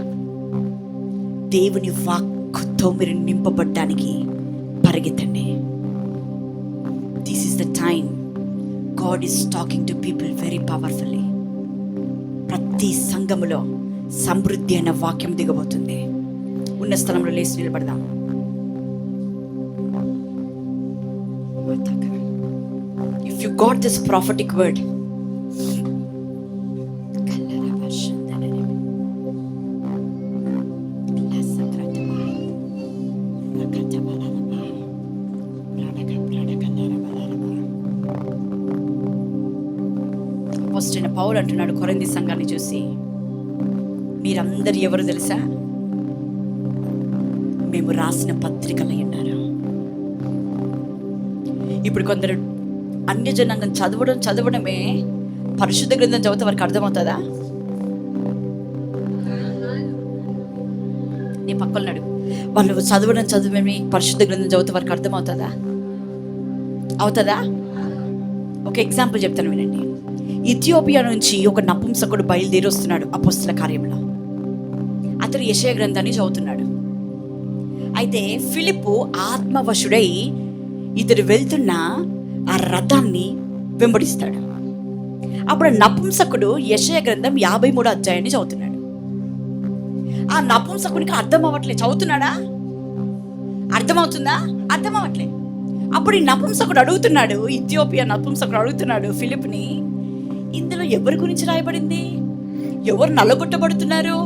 దేవుని వాక్కుతో మీరు నింపబడ్డానికి పరిగెత్తండి. This is the time God is talking to people very powerfully. ప్రతి సంఘములో సమృద్ధి అయిన వాక్యం దిగబోతుంది. ఉన్న స్థలంలో లేచి నిలబడదాం. If you got this prophetic word, అపోస్తలుడైన పౌలు అంటున్నాడు కొరింథీ సంఘాన్ని చూసి, మీరందరూ ఎవరు తెలుసా? మేము రాసిన పత్రికలు ఉన్నారు. ఇప్పుడు కొందరు అన్య జనాంగం చదవడమే పరిశుద్ధ గ్రంథం చదివితే వారికి అర్థమవుతుందా? నీ పక్కలున్నాడు, వాళ్ళు చదవడమే పరిశుద్ధ గ్రంథం చదివితే వారికి అర్థమవుతుందా? అవుతుందా? ఒక ఎగ్జాంపుల్ చెప్తాను వినండి. ఇథియోపియా నుంచి ఒక నపుంసకుడు బయలుదేరి వస్తున్నాడు అపోస్తల కార్యంలో. అతడు యెషయా గ్రంథాన్ని చదువుతున్నాడు. అయితే ఫిలిప్పు ఆత్మవశుడై ఇతడు వెళ్తున్న ఆ రథాన్ని వెంబడిస్తాడు. అప్పుడు నపుంసకుడు యెషయా గ్రంథం 53వ అధ్యాయాన్ని చదువుతున్నాడు. ఆ నపుంసకునికి అర్థం అవ్వట్లేదు. చదువుతున్నాడా? అర్థమవుతుందా? అర్థం అవ్వట్లేదు. అప్పుడు ఈ నపుంసకుడు అడుగుతున్నాడు, ఇథియోపియా నపుంసకుడు అడుగుతున్నాడు ఫిలిప్ని, ఇందులో ఎవరి గురించి రాయబడింది? ఎవరు నల్లగొట్టబడుతున్నారు?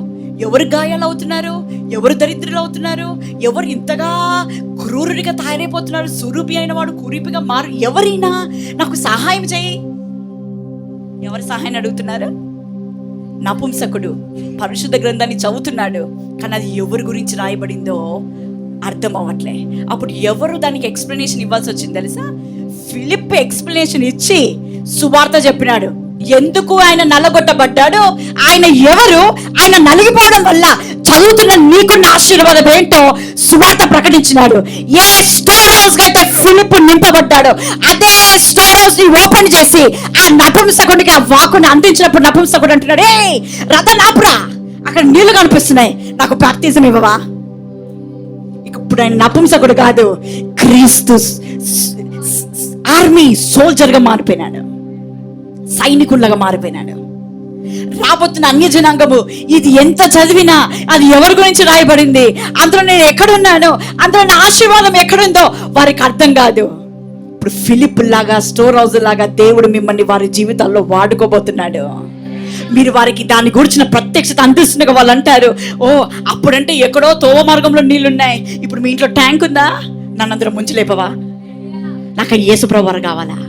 ఎవరు గాయాలు అవుతున్నారు? ఎవరు దరిద్రులు అవుతున్నారు? ఎవరు ఇంతగా క్రూరుడిగా తయారైపోతున్నారు? సురూపి అయిన వాడు కురీపిగా మారు. ఎవరైనా నాకు సహాయం చేయి. ఎవరు సహాయం అడుగుతున్నారు? నపుంసకుడు పరిశుద్ధ గ్రంథాన్ని చదువుతున్నాడు, కానీ అది ఎవరి గురించి రాయబడిందో అర్థం అవ్వట్లే. అప్పుడు ఎవరు దానికి ఎక్స్ప్లెనేషన్ ఇవ్వాల్సి వచ్చింది తెలుసా? ఫిలిప్ ఎక్స్ప్లెనేషన్ ఇచ్చి సువార్త చెప్పినాడు. ఎందుకు ఆయన నల్లగొట్టబడ్డాడు, ఆయన ఎవరు, ఆయన నలిగిపోవడం వల్ల చదువుతున్న నీకున్న ఆశీర్వాదం ఏంటో సువార్త ప్రకటించినాడు. ఏ స్టోర్ హౌస్ అయితే ఫిలిప్ నింపబడ్డాడు, అదే స్టోర్ హౌస్ ని ఓపెన్ చేసి ఆ నపుంసకుడికి ఆ వాక్కుని అందించినప్పుడు నపుంసకుడు అంటున్నాడు, ఏ రథం ఆపురా, అక్కడ నీళ్లు కనిపిస్తున్నాయి, నాకు బాప్తిజం ఇవ్వవా? ఇప్పుడు ఆయన నపుంసకుడు కాదు, క్రీస్తు ఆర్మీ సోల్జర్గా మారిపోయినాడు, సైనికుల్లాగా మారిపోయినాడు. రాబోతున్న అన్య జనాంగము ఇది ఎంత చదివినా అది ఎవరి గురించి రాయబడింది, అందులో నేను ఎక్కడున్నాను, అందులో నా ఆశీర్వాదం ఎక్కడుందో వారికి అర్థం కాదు. ఇప్పుడు ఫిలిప్ లాగా, స్టోర్ హౌస్ లాగా దేవుడు మిమ్మల్ని వారి జీవితాల్లో వాడుకోబోతున్నాడు. మీరు వారికి దాని గురించిన ప్రత్యక్షత అందిస్తుండగా వాళ్ళు అంటారు, ఓ అప్పుడంటే ఎక్కడో తోవ మార్గంలో నీళ్లున్నాయి, ఇప్పుడు మీ ఇంట్లో ట్యాంక్ ఉందా, నన్ను అందరూ ముంచలేపవా? నాకు యేసుప్రభు కావాలా,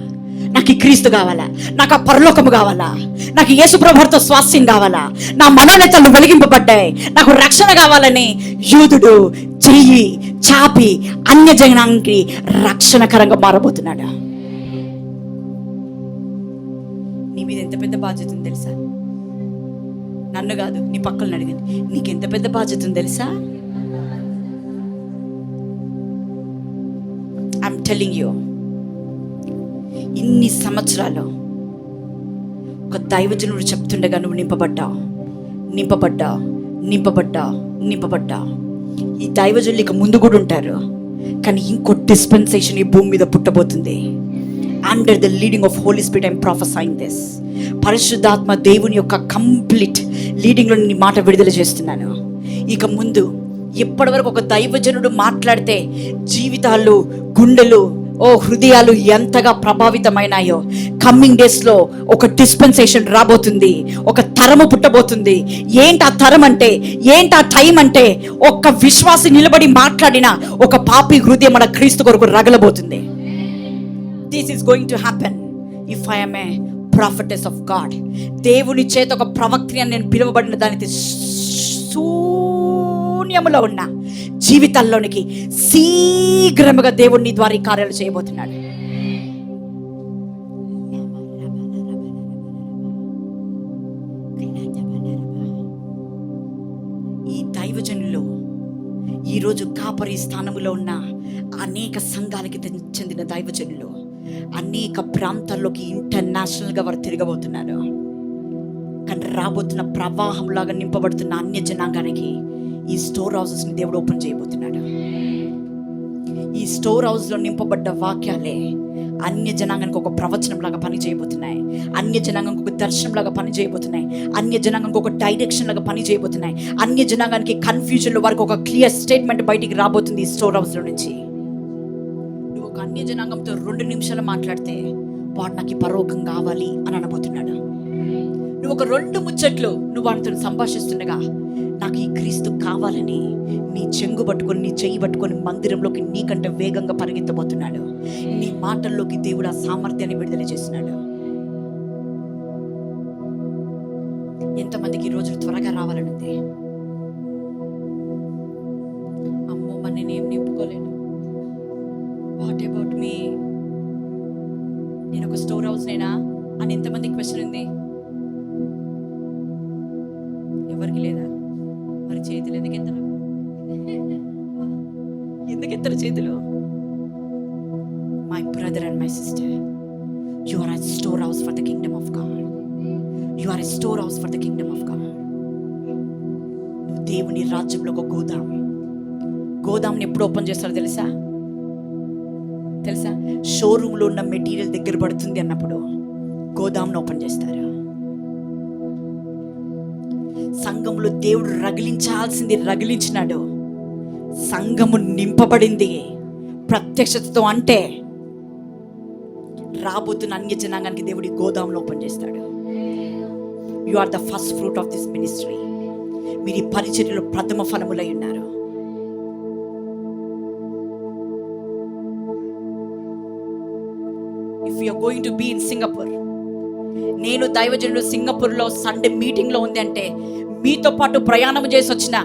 నాకు ఈ క్రీస్తు కావాలా, నాకు ఆ పరలోకము కావాలా, నాకు యేసుప్రభుతో స్వాస్థ్యం కావాలా, నా మనోనేతలు వెలిగింపబడ్డాయి, నాకు రక్షణ కావాలని యూదుడు చెయ్యి చాపి అన్య జనానికి రక్షణకరంగా మారబోతున్నాడు. నీ మీద ఎంత పెద్ద బాధ్యత ఉంది తెలుసా? నన్ను కాదు, నీ పక్కలను అడిగింది, నీకెంత పెద్ద బాధ్యత ఉంది తెలుసా? ఐఎమ్ టెల్లింగ్ యూ, ఇన్ని సంవత్సరాలు ఒక దైవజనుడు చెప్తుండగా నువ్వు నింపబడ్డావు, నింపబడ్డావు, నింపబడ్డావు, నింపబడ్డావు. ఈ దైవజనులు ఇక ముందు కూడా ఉంటారు, కానీ ఇంకో డిస్పెన్సేషన్ ఈ భూమి మీద పుట్టబోతుంది. Under the leading of Holi Spirit I'm prophesying this. పరిశుద్ధాత్మ దేవుని యొక్క కంప్లీట్ లీడింగ్లో నీ మాట విడుదల చేస్తున్నాను. ఇక ముందు ఇప్పటివరకు ఒక దైవజనుడు మాట్లాడితే జీవితాలు, గుండెలు, హృదయాలు ఎంతగా ప్రభావితమైనాయో, కమ్మింగ్ డేస్లో ఒక డిస్పెన్సేషన్ రాబోతుంది, ఒక తరము పుట్టబోతుంది. ఏంటి ఆ తరం అంటే, ఏంటి ఆ టైం అంటే, ఒక్క విశ్వాసి నిలబడి మాట్లాడిన ఒక పాపి హృదయం మన క్రీస్తు కొరకు రగలబోతుంది. This is going to happen if I am a prophetess of God. దేవుని చేత ఒక ప్రవక్తని నేను పిలువబడిన దానికి శూన్యములో ఉన్న జీవితాల్లోనికి శీఘ్రముగా దేవుడిని ద్వారా ఈ కార్యాలు చేయబోతున్నాడు. ఈ దైవజనులు ఈరోజు కాపరి స్థానములో ఉన్న అనేక సంఘాలకి చెందిన దైవజనులు అనేక ప్రాంతాల్లోకి ఇంటర్నేషనల్గా వారు తిరగబోతున్నారు. కానీ రాబోతున్న ప్రవాహంలాగా నింపబడుతున్న అన్య జనాంగానికి ఈ స్టోర్ హౌసెస్ని దేవుడు ఓపెన్ చేయబోతున్నాడు. ఈ స్టోర్ హౌస్లో నింపబడ్డ వాక్యాలే అన్య జనాంగానికి ఒక ప్రవచనం లాగా పని చేయబోతున్నాయి, అన్య జనాంగానికి ఒక దర్శనం లాగా పని చేయబోతున్నాయి, అన్య జనాంగానికి ఒక డైరెక్షన్ లాగా పని చేయబోతున్నాయి, అన్య జనాంగానికి కన్ఫ్యూజన్లో వారికి ఒక క్లియర్ స్టేట్మెంట్ బయటికి రాబోతుంది ఈ స్టోర్ హౌస్లో నుంచి. నువ్వు ఒక అన్య జనాంగంతో 2 నిమిషాలు మాట్లాడితే వాడు నాకు ఈ పరలోకం కావాలి అని అనబోతున్నాడు. నువ్వు ఒక 2 ముచ్చట్లు నువ్వు వాటితో సంభాషిస్తుండగా నాకు ఈ క్రీస్తు కావాలని నీ చెంగు పట్టుకొని, నీ చెయ్యి పట్టుకొని మందిరంలోకి నీకంటే వేగంగా పరిగెత్తబోతున్నాడు. నీ మాటల్లోకి దేవుడు ఆ సామర్థ్యాన్ని విడుదల చేస్తున్నాడు. ఎంతమందికి ఈ రోజు త్వరగా రావాలనుంది? అమ్మో మరి నేనేం నింపుకోలేను, వాట్ అబౌట్ మీ, నేను ఒక స్టోర్ హౌస్ నేనా అని ఎంతమందికి క్వశ్చన్ ఉంది? ఎవరికి లేదా? మరి చేతులు ఎందుకు ఎత్తరు చేతులు? My brother and my sister, you are a storehouse for the kingdom of God. You are a storehouse for the kingdom of God. నువ్వు దేవుని రాజ్యంలో ఒక గోదాంని ఎప్పుడు ఓపెన్ చేస్తారో తెలుసా? షోరూంలో ఉన్న మెటీరియల్ దగ్గర పడుతుంది అన్నప్పుడు గోదాంను ఓపెన్ చేస్తారు. సంఘంలో దేవుడు రగిలించాల్సింది రగిలించినాడు. సంఘము నింపబడింది ప్రత్యక్షతతో. అంటే రాబోతున్న అన్య జనాంగానికి దేవుడి గోదాంలో ఓపెన్ చేస్తాడు. You are the first fruit of this ministry. మీరు ఈ పరిచర్యలో ప్రథమ ఫలములై ఉన్నారు. If you are going to be in Singapore, నేను దైవజనులు సింగపూర్లో సండే మీటింగ్లో ఉంది అంటే మీతో పాటు ప్రయాణం చేసి వచ్చిన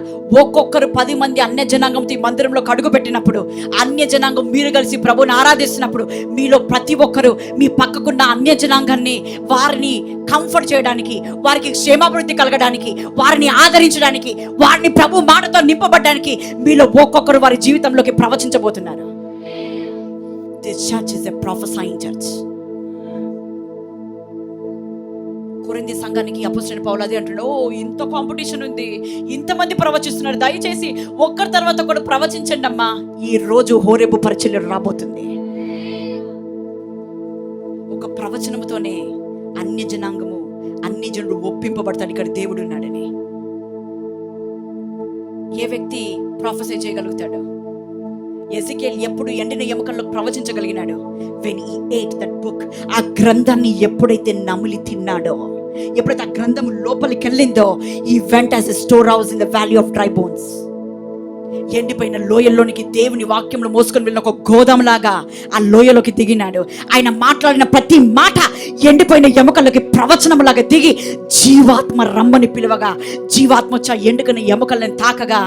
ఒక్కొక్కరు 10 మంది అన్య జనాంగంతో ఈ మందిరంలో అడుగు పెట్టినప్పుడు, అన్య జనాంగం మీరు కలిసి ప్రభుని ఆరాధిస్తున్నప్పుడు మీలో ప్రతి ఒక్కరు మీ పక్కకున్న అన్య జనాంగాన్ని, వారిని కంఫర్ట్ చేయడానికి, వారికి క్షేమాభివృద్ధి కలగడానికి, వారిని ఆదరించడానికి, వారిని ప్రభు మాటతో నింపబడడానికి మీలో ఒక్కొక్కరు వారి జీవితంలోకి ప్రవచించబోతున్నారు. This church is a prophesying church. కొరింథీ సంఘానికి అపోస్తలుడైన పౌలు అదే అంటాడు, ఇంత కాంపిటీషన్ ఉంది, ఇంతమంది ప్రవచిస్తున్నారు, దయచేసి ఒక్కరి తర్వాత ఒకరు ప్రవచించండి అమ్మా. ఈ రోజు హోరేబు పరిచర్య రాబోతుంది. ఒక ప్రవచనముతోనే అన్య జనాంగము, అన్ని జనుడు ఒప్పింపబడతాడు ఇక్కడ దేవుడు ఉన్నాడని. ఏ వ్యక్తి ప్రొఫెసీ చేయగలుగుతాడు? ఎజికేల్ ఎప్పుడు ఎండిన ఎముకల్లో ప్రవచించగలిగినాడు? When he ate that book. ఆ గ్రంథాన్ని ఎప్పుడైతే నమిలి తిన్నాడో, ఎప్పుడైతే ఆ గ్రంథం లోపలికి వెళ్ళిందో, ఈ vent as a store house in the valley of dry bones. ఎండిపోయిన లోయల్లోనికి దేవుని వాక్యంలో మోసుకొని వెళ్ళిన ఒక గోదాంలాగా ఆ లోయలోకి దిగినాడు. ఆయన మాట్లాడిన ప్రతి మాట ఎండిపోయిన ఎముకలకి ప్రవచనంలాగా దిగి జీవాత్మ రమ్మని పిలువగా, జీవాత్మ వచ్చి ఆ ఎండుకున్న ఎముకలను తాకగా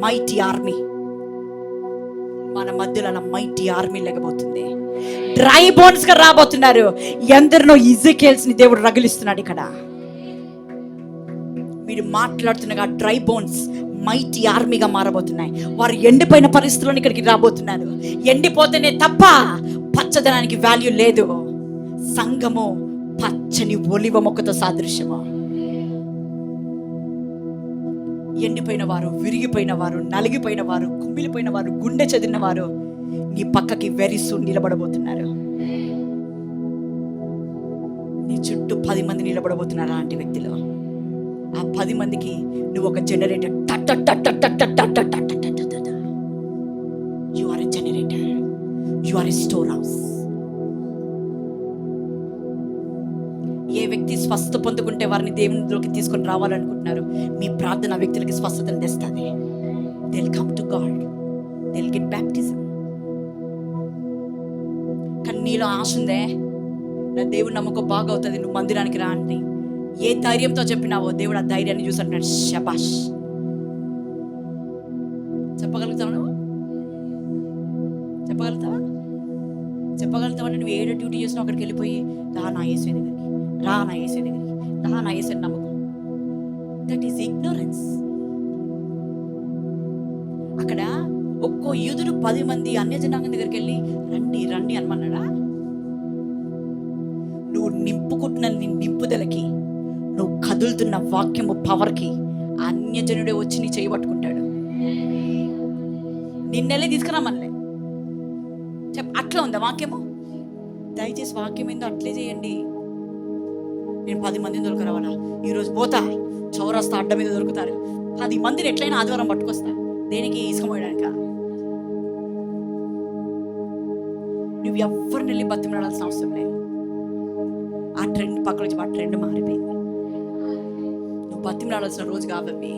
మైటీ ఆర్మీ మన మధ్యలో అలా మైటీ ఆర్మీ లేకపోతుంది. డ్రై బోన్స్ గా రాబోతున్నారు. ఎందరినో ఎజికేల్స్ ని దేవుడు రగిలిస్తున్నాడు. ఇక్కడ మీరు మాట్లాడుతున్నగా డ్రై బోన్స్ మైటీ ఆర్మీగా మారబోతున్నాయి. వారు ఎండిపోయిన పరిస్థితుల్లో ఇక్కడికి రాబోతున్నారు. ఎండిపోతేనే తప్ప పచ్చదనానికి వాల్యూ లేదు. సంఘము పచ్చని ఒలివ మొక్కతో సాదృశ్యము. ఎండిపోయిన వారు, విరిగిపోయిన వారు, నలిగిపోయిన వారు, కుమ్మిలిపోయిన వారు, గుండె చెదిరిన వారు నీ పక్కకి వెరీ సూన్ నిలబడబోతున్నారు. నీ చుట్టూ 10 మంది నిలబడబోతున్నారు. అలాంటి వ్యక్తులు. ఆ 10 మందికి నువ్వు ఒక generator. You are a generator. You are a storehouse. ఏ వ్యక్తి స్వస్థత పొందుకుంటే వారిని దేవునిలోకి తీసుకొని రావాలనుకుంటున్నారు, మీ ప్రార్థన వ్యక్తులకి స్వస్థతను తెస్తుంది. They will come to God. They will get baptism. కానీ నీలో ఆశ ఉందే, నా దేవుని నమ్మకం బాగా అవుతుంది, నువ్వు మందిరానికి రా అంటే ఏ ధైర్యంతో చెప్పినావో దేవుడు ఆ ధైర్యాన్ని చూసి అంటున్నాడు, శబాష్. చెప్పగలుగుతావా? నువ్వు చెప్పగలుగుతావా? చెప్పగలుగుతావని నువ్వు ఏడో డ్యూటీ చేసినా అక్కడికి వెళ్ళిపోయి రా నా యేసు దగ్గరికి, రా నా యేసు దగ్గరికి, రా నా యేసు నమ్మకం. That is ignorance. అక్కడ ఒక్కో యూదుడు 10 మంది అన్యజనాంగం దగ్గరికి వెళ్ళి రండి రండి అనమన్నాడా? నువ్వు నింపుకుంటున్న నింపుదలకి, నువ్వు కదులుతున్న వాక్యము పవర్కి అన్యజనుడే వచ్చి నీ చేయబట్టుకుంటాడు. నిన్నెళ్ళి తీసుకురామనలే అట్లా ఉందా వాక్యము? దయచేసి వాక్యం ఏందో అట్లే చేయండి. నేను 10 మందిని దొరకరావాలా? ఈరోజు పోతా చౌరస్తా అడ్డ మీద దొరుకుతారు 10 మందిని ఎట్లయినా ఆదివారం పట్టుకొస్తా. దేనికి? ఇసుకమోయడానిక? నువ్వు ఎవరిని వెళ్ళి బతిమలాడాల్సిన అవసరం లేదు. ఆ ట్రెండ్ పక్కన వచ్చి ఆ ట్రెండ్ మారిపోయింది. నువ్వు బతిమలాడాల్సిన రోజు కావవి.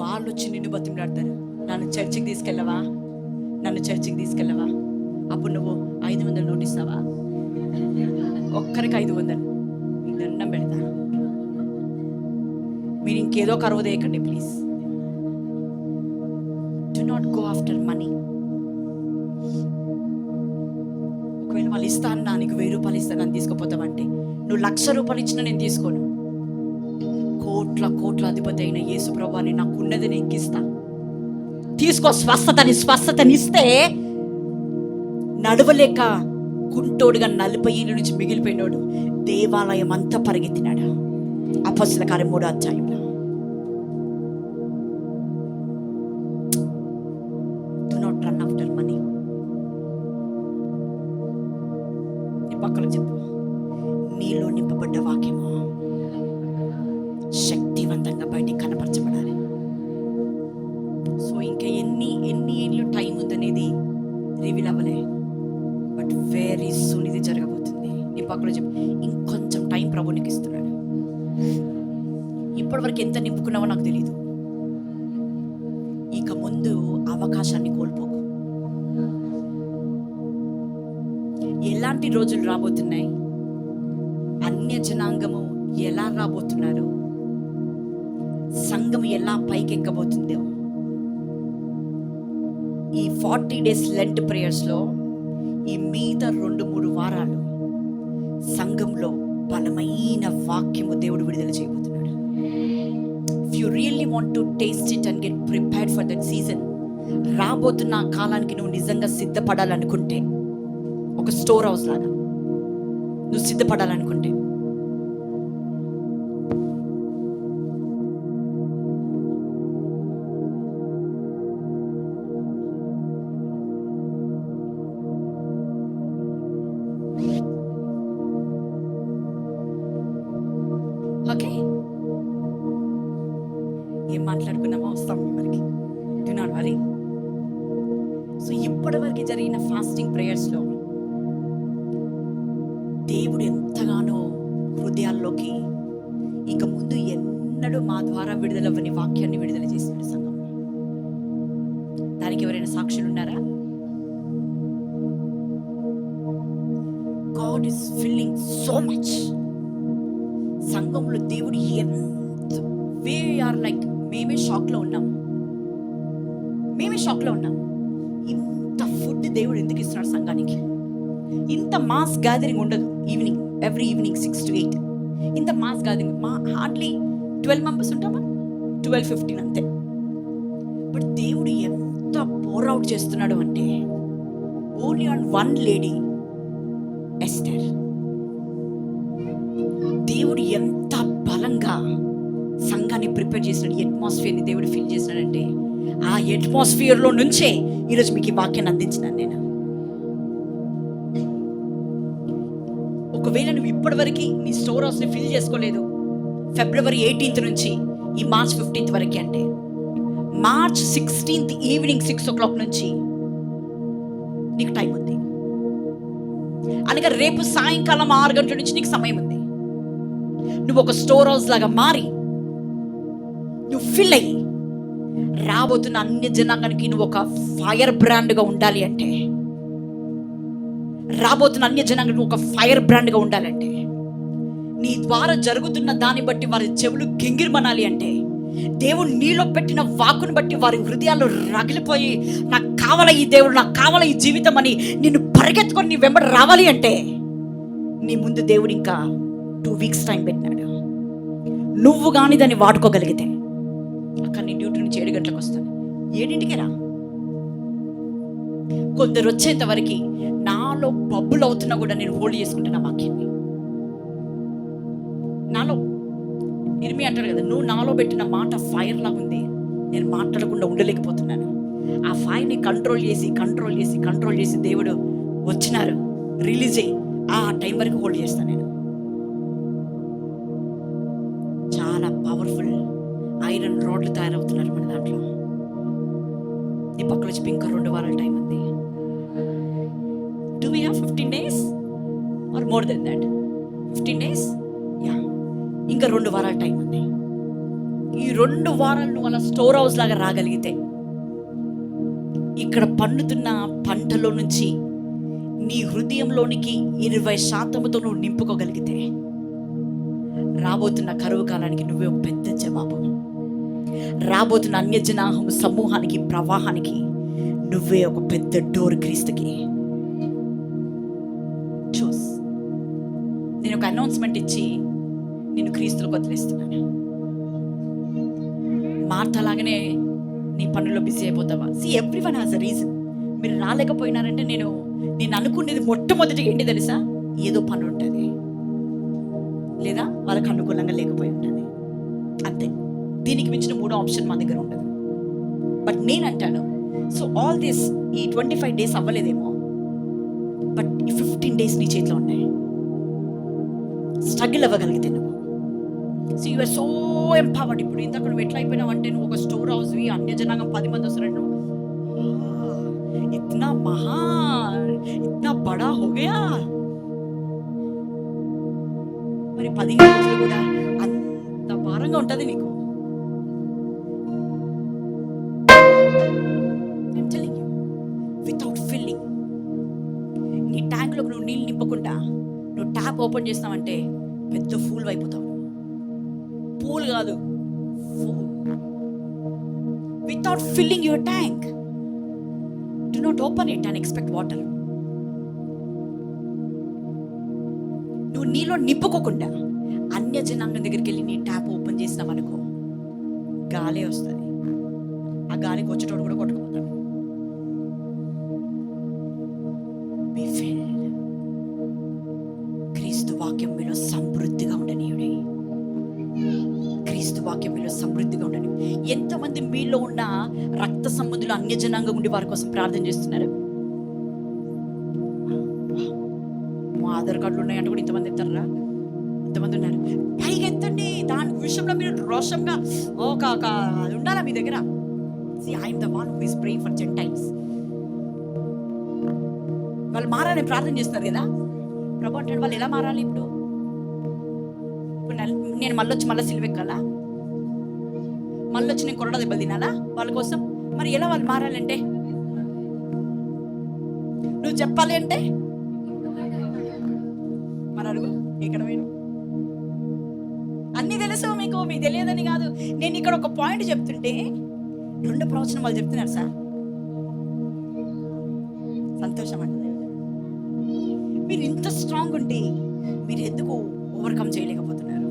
వాళ్ళు వచ్చి నిన్ను బతిమలాడతారు. నన్ను చర్చికి తీసుకెళ్ళవా, నన్ను చర్చికి తీసుకెళ్ళవా? అప్పుడు నువ్వు 500 నోట్ ఇస్తావా? ఒక్కరికి 500 మీ దండం పెడతా. మీరు ఇంకేదో కరువు చేయకండి please. Do not go after money. ఒకవేళ వాళ్ళు ఇస్తాను, నీకు 1000 రూపాయలు ఇస్తాను అని తీసుకుపోతావంటే, నువ్వు 1,00,000 రూపాయలు ఇచ్చినా నేను తీసుకోను. కోట్ల అధిపతి అయిన యేసు ప్రభువాని నాకున్నది నేను ఇస్తా. తీసుకో స్వస్థతనిస్తే. నడవలేక కుంటోడుగా 40 ఏళ్ళ నుంచి మిగిలిపోయినోడు దేవాలయం అంతా పరిగెత్తినాడు. అపొస్తలుల కార్యం 3వ అధ్యాయంలో. Do not run after money. నీ పక్కన చెప్పు, నీలో నింపబడ్డ వాక్యము శక్తివంతంగా బయటికి కనపరచబడాలి. సో ఇంకా ఎన్ని ఏళ్ళు టైం ఉందనేది రివీల్ అవ్వలే, బట్ వెరీ సూన్ ఇది జరగబోతుంది. నీ పక్కన చెప్పు, ఇంకొంచెం టైం ప్రభు నీకు ఇస్తున్నాడు. ఇప్పటి వరకు ఎంత నింపుకున్నావో నాకు తెలీదు. ఇక ముందు అవకాశాన్ని కోల్పోకు. ఎలాంటి రోజులు రాబోతున్నాయి, అన్య జనాంగము ఎలా రాబోతున్నారు, సంఘం ఎలా పైకెక్కబోతుందో. ఈ 40 days లెంట్ ప్రేయర్స్లో ఈ మిగతా 2-3 వారాలు సంఘంలో బలమైన వాక్యము దేవుడు విడుదల చేయబోతున్నాడు. If you really want to taste it and get prepared for that season, రాబోతున్న కాలానికి నువ్వు నిజంగా సిద్ధపడాలనుకుంటే, ఒక స్టోర్ హౌస్ లాగా నువ్వు సిద్ధపడాలనుకుంటే, ఓకే ఏం మాట్లాడుకున్నామో వస్తాం మనకి. Do not worry. సో ఇప్పటివరకు జరిగిన ఫాస్టింగ్ ప్రేయర్స్లో దేవుడు ఎంతగానో హృదయాల్లోకి ఇక ముందు ఎన్నడూ మా ద్వారా విడుదలవ్వని వాక్యాన్ని విడుదల చేశాడు సంఘంలో. దానికి ఎవరైనా సాక్షులు ఉన్నారా? God is filling so much. సంఘంలో దేవుడు ఎంత మేమే షాక్లో ఉన్నాం. ఇంత ఫుడ్ దేవుడు ఎందుకు ఇస్తున్నాడు సంఘానికి? ఇంత మాస్ గ్యాదరింగ్ ఉండదు. ఎవ్రీ ఈవినింగ్ 6 to 8 ఇంత మాస్ గ్యాదరింగ్. హార్డ్లీ 12 మెంబర్స్ ఉంటామా, 12-15 అంతే. బట్ దేవుడు ఎంత పోర్ అవుట్ చేస్తున్నాడు అంటే, only on one lady, Esther. దేవుడు ఎంత బలంగా సంఘాన్ని ప్రిపేర్ చేసినాడు, అట్మాస్ఫియర్ని దేవుడు ఫిల్ చేసినాడంటే, ఆ అట్మాస్ఫియర్లో నుంచే ఈరోజు మీకు ఈ వాక్యాన్ని అందించినాను నేను. ఒకవేళ నువ్వు ఇప్పటివరకు నీ స్టోర్ హౌస్ని ఫిల్ చేసుకోలేదు, February 18th నుంచి ఈ March 15th వరకు, అంటే March 16th ఈవినింగ్ 6 o'clock నుంచి నీకు టైం ఉంది. అనగా రేపు సాయంకాలం 6 గంటల నుంచి నీకు సమయం ఉంది. నువ్వు ఒక స్టోర్ హౌస్ లాగా మారి నువ్వు ఫిల్ అయ్యి రాబోతున్న అన్య జనాంగానికి నువ్వు ఒక ఫైర్ బ్రాండ్గా ఉండాలి అంటే, నీ ద్వారా జరుగుతున్న దాన్ని బట్టి వారి చెవులు గింగిరమనాలి అంటే, దేవుడు నీలో పెట్టిన వాక్కును బట్టి వారి హృదయాలు రగిలిపోయి, నాకు కావాల ఈ దేవుడు, నాకు కావాల ఈ జీవితం అని నిన్ను పరిగెత్తుకొని నీ వెంబడి రావాలి అంటే, నీ ముందు దేవుడు ఇంకా 2 weeks టైం పెట్టినాడు. నువ్వు కానీ దాన్ని వాడుకోగలిగితే, అక్కడ నీ డ్యూటీ నుంచి 7 గంటలకు వస్తాను, 7ంటికే రా. కొందరు వచ్చేంత వరకు నాలో బబ్బులు అవుతున్నా కూడా నేను హోల్డ్ చేసుకుంటున్నా వాక్యాన్ని. నాలో ఇర్మి అంటాడు కదా, నువ్వు నాలో పెట్టిన మాట ఫైర్ లాగా ఉంది, నేను మాట్లాడకుండా ఉండలేకపోతున్నాను. ఆ ఫైర్ని కంట్రోల్ చేసి దేవుడు వచ్చినారు, రిలీజ్ అయ్యి ఆ టైం వరకు హోల్డ్ చేస్తాను నేను. చాలా పవర్ఫుల్ ఐరన్ రాడ్లు తయారవుతున్నారు మన దాంట్లో. నీ పక్కన వచ్చి ఇంకా 2 వారాల టైం ఉంది. Do we have 15 days or more than that? 15 days? Yeah. ఇంకా 2 వారాల టైం ఉంది. ఈ 2 వారాలు నువ్వు అలా స్టోర్ హౌస్ లాగా రాగలిగితే, ఇక్కడ పండుతున్న పంటలో నుంచి నీ హృదయంలోనికి 20%తో నువ్వు నింపుకోగలిగితే, రాబోతున్న కరువు కాలానికి నువ్వే ఒక పెద్ద జవాబు. రాబోతున్న అన్యజనాహం సమూహానికి, ప్రవాహానికి నువ్వే ఒక పెద్ద డోర్ క్రీస్తుకి. చూస్, నేను ఒక అనౌన్స్మెంట్ ఇచ్చి నేను క్రీస్తులకు వదిలేస్తున్నాను. మార్తలాగానే నీ పనుల్లో బిజీ అయిపోతావా? Everyone has a reason. మీరు రాలేకపోయినారంటే నేను అనుకునేది మొట్టమొదటిగా ఏంటి తెలుసా? ఏదో పని ఉంటుంది, లేదా వాళ్ళకి అనుకూలంగా లేకపోయి ఉంటుంది, అంతే. దీనికి మించిన 3వ ఆప్షన్ మా దగ్గర ఉండదు. బట్ నేను అంటాను, సో ఆల్ దిస్ ఈ 25 days అవ్వలేదేమో, బట్ ఈ 15 days నీ చేతిలో ఉన్నాయి. స్ట్రగుల్ అవ్వగలిగితే నువ్వు, so you are so empowered. ఇప్పుడు ఇంతకు నువ్వు ఎట్లా అయిపోయినావు అంటే, నువ్వు ఒక స్టోర్ హౌస్, అన్య జనాంగం 10 మంది వస్తున్నట్టు, ఇట్నా బడా హో గయా. మరి 15 రోజులు కూడా అంత భారంగా ఉంటుంది నీకు. వితౌట్ ఫిల్లింగ్, నీ ట్యాంక్లోకి నువ్వు నీళ్ళు నింపకుండా నువ్వు ట్యాప్ ఓపెన్ చేస్తావంటే పెద్ద ఫూల్ అయిపోతావు. పూల్ కాదు, fool. Without filling your tank, do not open it and expect water. నువ్వు నీలో నింపుకోకుండా అన్య జనాంగం దగ్గరికి వెళ్ళి నీ ట్యాప్ ఓపెన్ చేసినావనుకో, గాలే వస్తుంది. ఆ గాలికి వచ్చేటోడు కూడా కొట్టుకుపోతాడు. క్రీస్తు వాక్యం మీలో సమృద్ధిగా ఉండనీయుడి. క్రీస్తు వాక్యం మీలో సమృద్ధిగా ఉండని. ఎంతమంది మీలో ఉన్న రక్త సంబంధులు అన్య జనాంగం ఉండి వారి కోసం ప్రార్థన చేస్తున్నారు? మా ఆధార్ కార్డులు ఉన్నాయంటే కూడా ఇంతమంది ఎత్తారా? ఇంతమంది ఉన్నారు. పైగా ఎత్తండి, దాని విషయంలో మీరు రోషంగా ఒక ఉండాలా మీ దగ్గర. See, I am the one who is praying for Gentiles. వాళ్ళు మారాలని ప్రార్థన చేస్తున్నారు కదా. ప్రభు అంటాడు వాళ్ళు ఎలా మారాలి? ఇప్పుడు నేను మళ్ళీ సిలువెక్కాలా? మళ్ళొచ్చి నేను కొరడ దెబ్బలు తినాలా వాళ్ళ కోసం? మరి ఎలా వాళ్ళు మారాలంటే? నువ్వు చెప్పాలి అంటే మరి అడుగు, ఇక్కడ మీరు అన్నీ తెలుసు మీకు తెలియదని కాదు. నేను ఇక్కడ ఒక పాయింట్ చెప్తుంటే 2 ప్రవచనం వాళ్ళు చెప్తున్నారు సార్. సంతోషం అంటే మీరు ఇంత స్ట్రాంగ్ ఉంటే మీరు ఎందుకు ఓవర్కమ్ చేయలేకపోతున్నారు?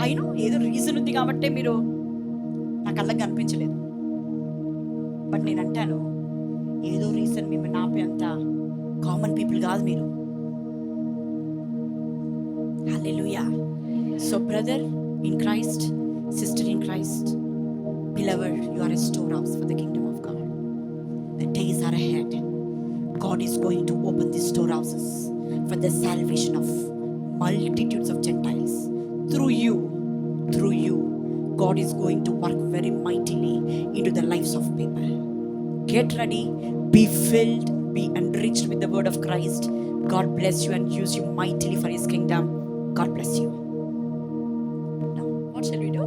అయినా ఏదో రీజన్ ఉంది కాబట్టి మీరు నా కళ్ళకి కనిపించలేదు. బట్ నేను అంటాను, ఏదో రీజన్ మిమ్మల్ని ఆపే అంత కామన్ పీపుల్ కాదు మీరు. Hallelujah. So brother in Christ, sister in Christ, beloved, you are a storehouse for the kingdom of God. The days are ahead. God is going to open these storehouses for the salvation of multitudes of Gentiles. Through you, God is going to work very mightily into the lives of people. Get ready, be filled, be enriched with the word of Christ. God bless you and use you mightily for His kingdom. God bless you. Now, what shall we do?